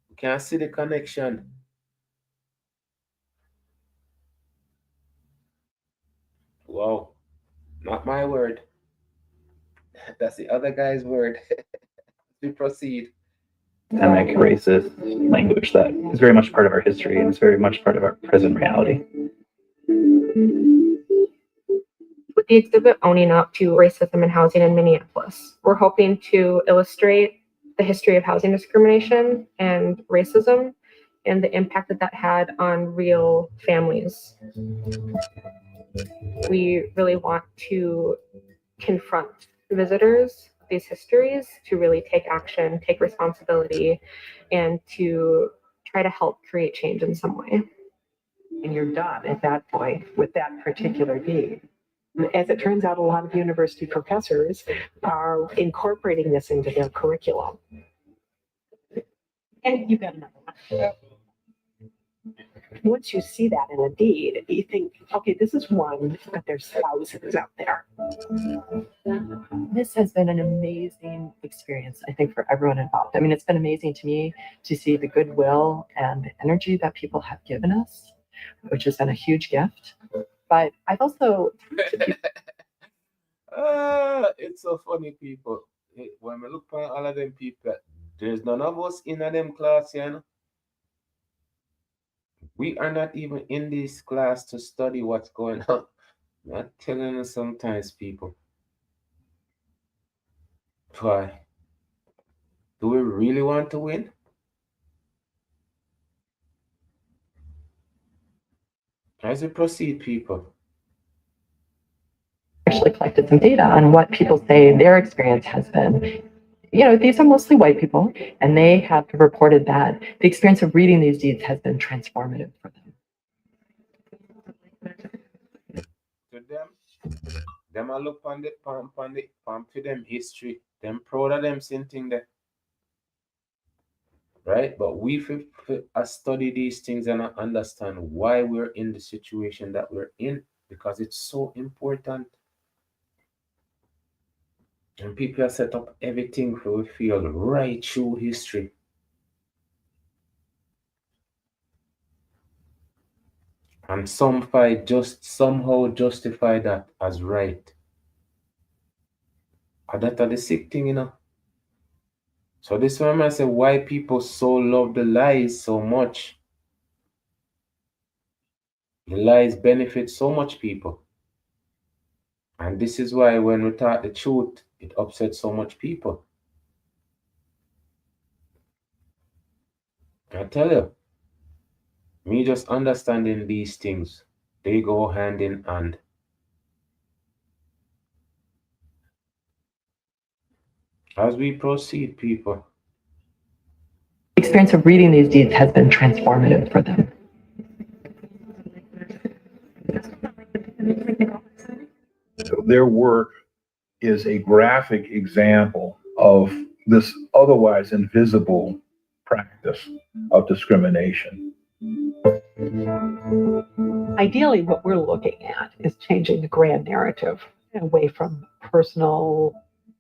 We can see the connection. Wow. Not my word. That's the other guy's word. We proceed. Systemic racist language that is very much part of our history and is very much part of our present reality. With the exhibit Owning Up to Racism in Housing in Minneapolis, we're hoping to illustrate the history of housing discrimination and racism and the impact that had on real families. We really want to confront visitors, these histories, to really take action, take responsibility, and to try to help create change in some way. and you're done at that point with that particular deed. As it turns out, a lot of university professors are incorporating this into their curriculum. And you got another one. Once you see that in a deed, you think, okay, this is one, but there's thousands out there. This has been an amazing experience, I think, for everyone involved. I mean, it's been amazing to me to see the goodwill and the energy that people have given us, which has been a huge gift. But I've also it's so funny, people. When we look at all of them people, there's none of us in them class, you know. We are not even in this class to study what's going on. I'm telling you sometimes, people. Why? Do we really want to win? As we proceed, people. actually collected some data on what people say their experience has been. You know, these are mostly white people, and they have reported that the experience of reading these deeds has been transformative for them. To them I look on the to them history, them proud of them same thing there. Right? But we study these things and understand why we're in the situation that we're in, because it's so important. And people have set up everything for we feel right through history. And some fight just somehow justify that as right. And that's the sick thing, you know. So this one I say why people so love the lies so much. The lies benefit so much people. And this is why when we talk the truth, it upsets so much people. I tell you, me just understanding these things, they go hand in hand. As we proceed, people. The experience of reading these deeds has been transformative for them. Their work is a graphic example of this otherwise invisible practice of discrimination. Ideally, what we're looking at is changing the grand narrative away from personal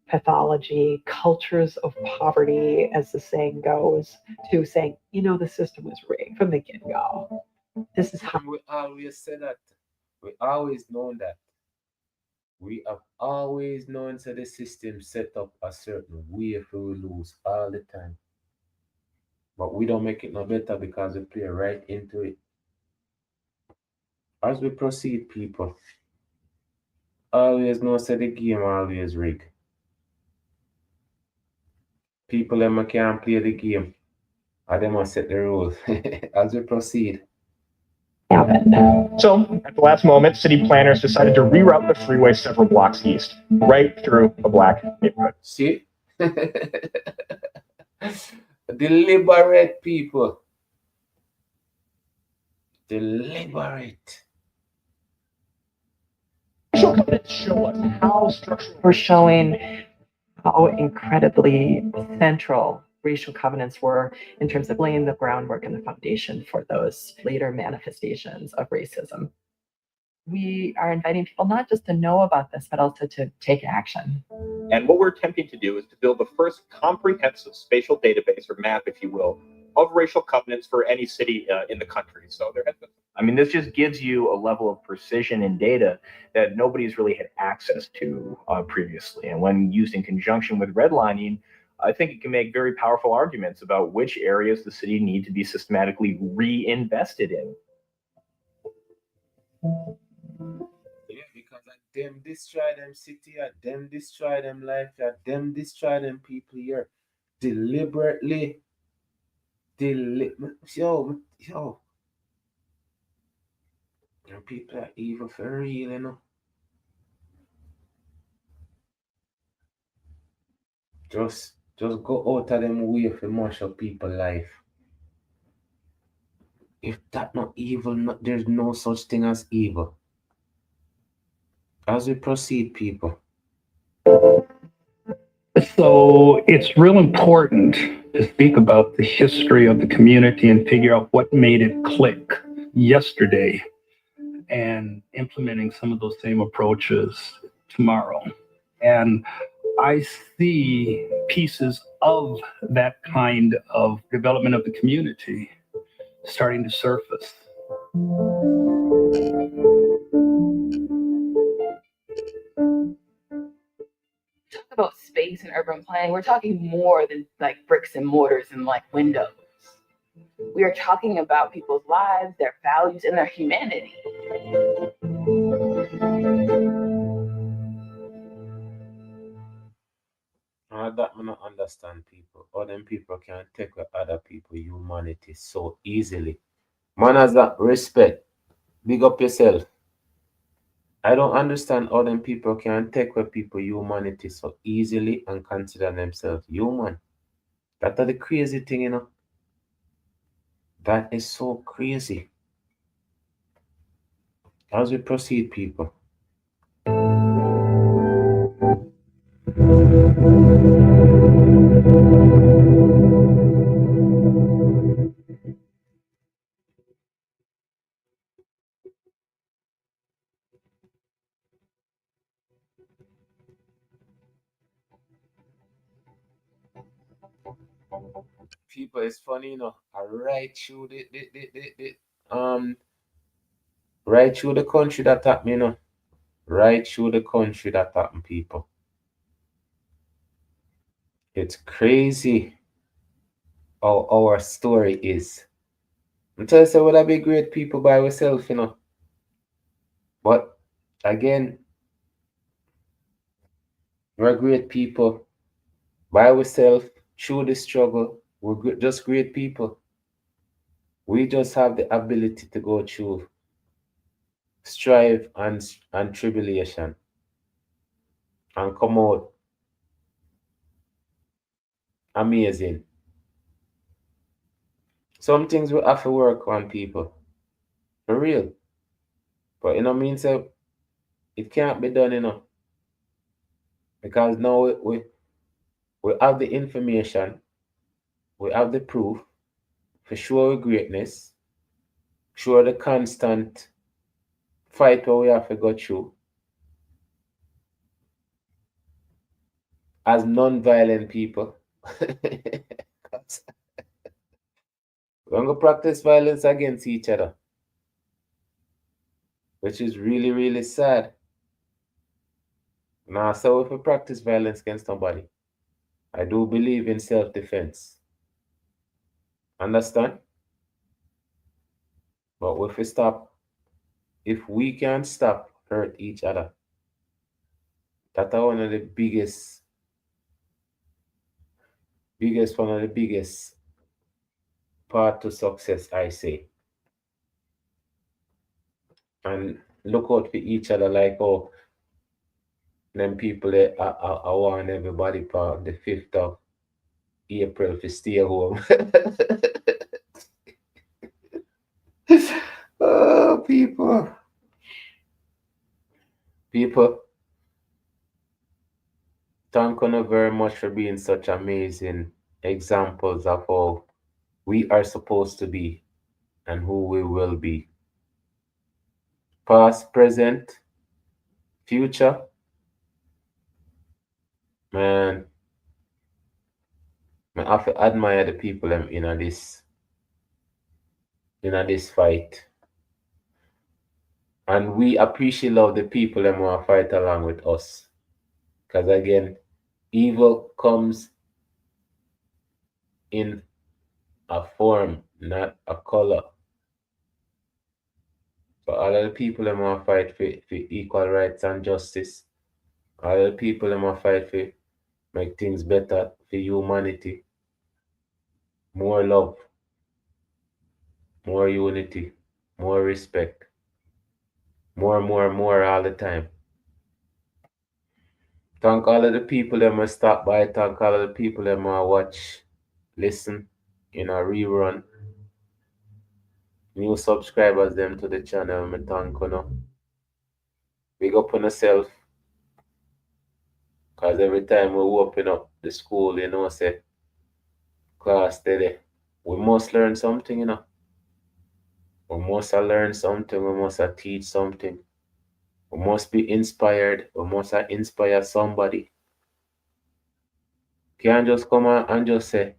pathology, cultures of poverty, as the saying goes, to saying, you know, the system was rigged from the get-go. This is how we always say that. We always known that. We have always known that the system set up a certain way for we lose all the time. But we don't make it no better because we play right into it. As we proceed, people, always know that the game always rigged. People them can't play the game. And they must set the rules. As we proceed. So, at the last moment, city planners decided to reroute the freeway several blocks east, right through a black neighborhood. See? Deliberate, people. Deliberate. Show us how structural. we're showing how incredibly central racial covenants were in terms of laying the groundwork and the foundation for those later manifestations of racism. We are inviting people not just to know about this, but also to take action. And what we're attempting to do is to build the first comprehensive spatial database, or map, if you will, of racial covenants for any city in the country. So there has been. I mean, this just gives you a level of precision in data that nobody's really had access to previously. And when used in conjunction with redlining, I think it can make very powerful arguments about which areas the city need to be systematically reinvested in. Yeah, because them destroy them city, them destroy them life, them destroy them people here. Deliberately. Yo. And people are evil for real, you know. Just go out of them way for mash up people's life. if that not evil, there's no such thing as evil. As we proceed, people. So it's real important to speak about the history of the community and figure out what made it click yesterday and implementing some of those same approaches tomorrow. And I see pieces of that kind of development of the community starting to surface. Talk about space and urban planning. We're talking more than like bricks and mortars and like windows. We are talking about people's lives, their values, and their humanity. That I not understand people. All them people can take with other people humanity so easily. Man has that respect. Big up yourself. I don't understand how them people can take with people humanity so easily and consider themselves human. That's the crazy thing, you know. That is so crazy. As we proceed, people. People, it's funny, you know. I right through right through the country that happened, you know. Right through the country that happened, people. It's crazy how our story is. I'm telling you, would I be great people by ourselves, you know. But again, we're great people by ourselves through the struggle. We're just great people. We just have the ability to go through strive and tribulation and come out amazing. Some things we have to work on, people. For real. But you know means it can't be done, you know. Because now we have the information, we have the proof for sure greatness, sure the constant fight what we have to go through as non-violent people. We're going to practice violence against each other, which is really, really sad. Now, so if we practice violence against somebody, I do believe in self-defense. Understand? But if we can stop hurt each other, that's one of the biggest part to success, I say. And look out for each other like oh them people that I want everybody for the 5th of April to stay home. Oh, people. Thank you very much for being such amazing examples of how we are supposed to be and who we will be. Past, present, future. Man, I have to admire the people in this fight. And we appreciate love the people that want to fight along with us. Because again, evil comes in a form, not a color. So all of the people that want to fight for equal rights and justice, all of the people that want to fight for make things better for humanity, more love, more unity, more respect, more all the time. Thank all of the people that must stop by. Thank all of the people that must watch, listen in a rerun. new subscribers them to the channel, me thank you know. Big up on yourself. Cause every time we open up the school, you know, say class steady. We must learn something, you know. We must learn something, we must teach something. We must be inspired. We must inspire somebody. Can't just come on and just say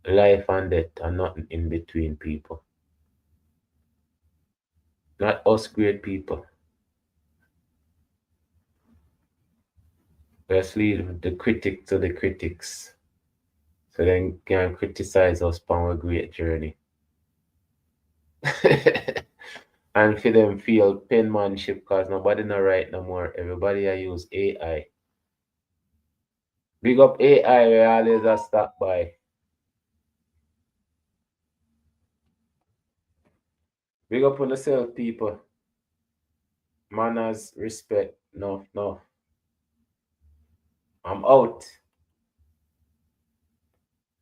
life and death and nothing in between people. Not us great people. Let's leave the critic to the critics. So then can criticize us on our great journey. And for them feel penmanship because nobody no write no more. Everybody I use AI. Big up AI, we always a stop by. Big up on yourself, people. Manners, respect, no. I'm out.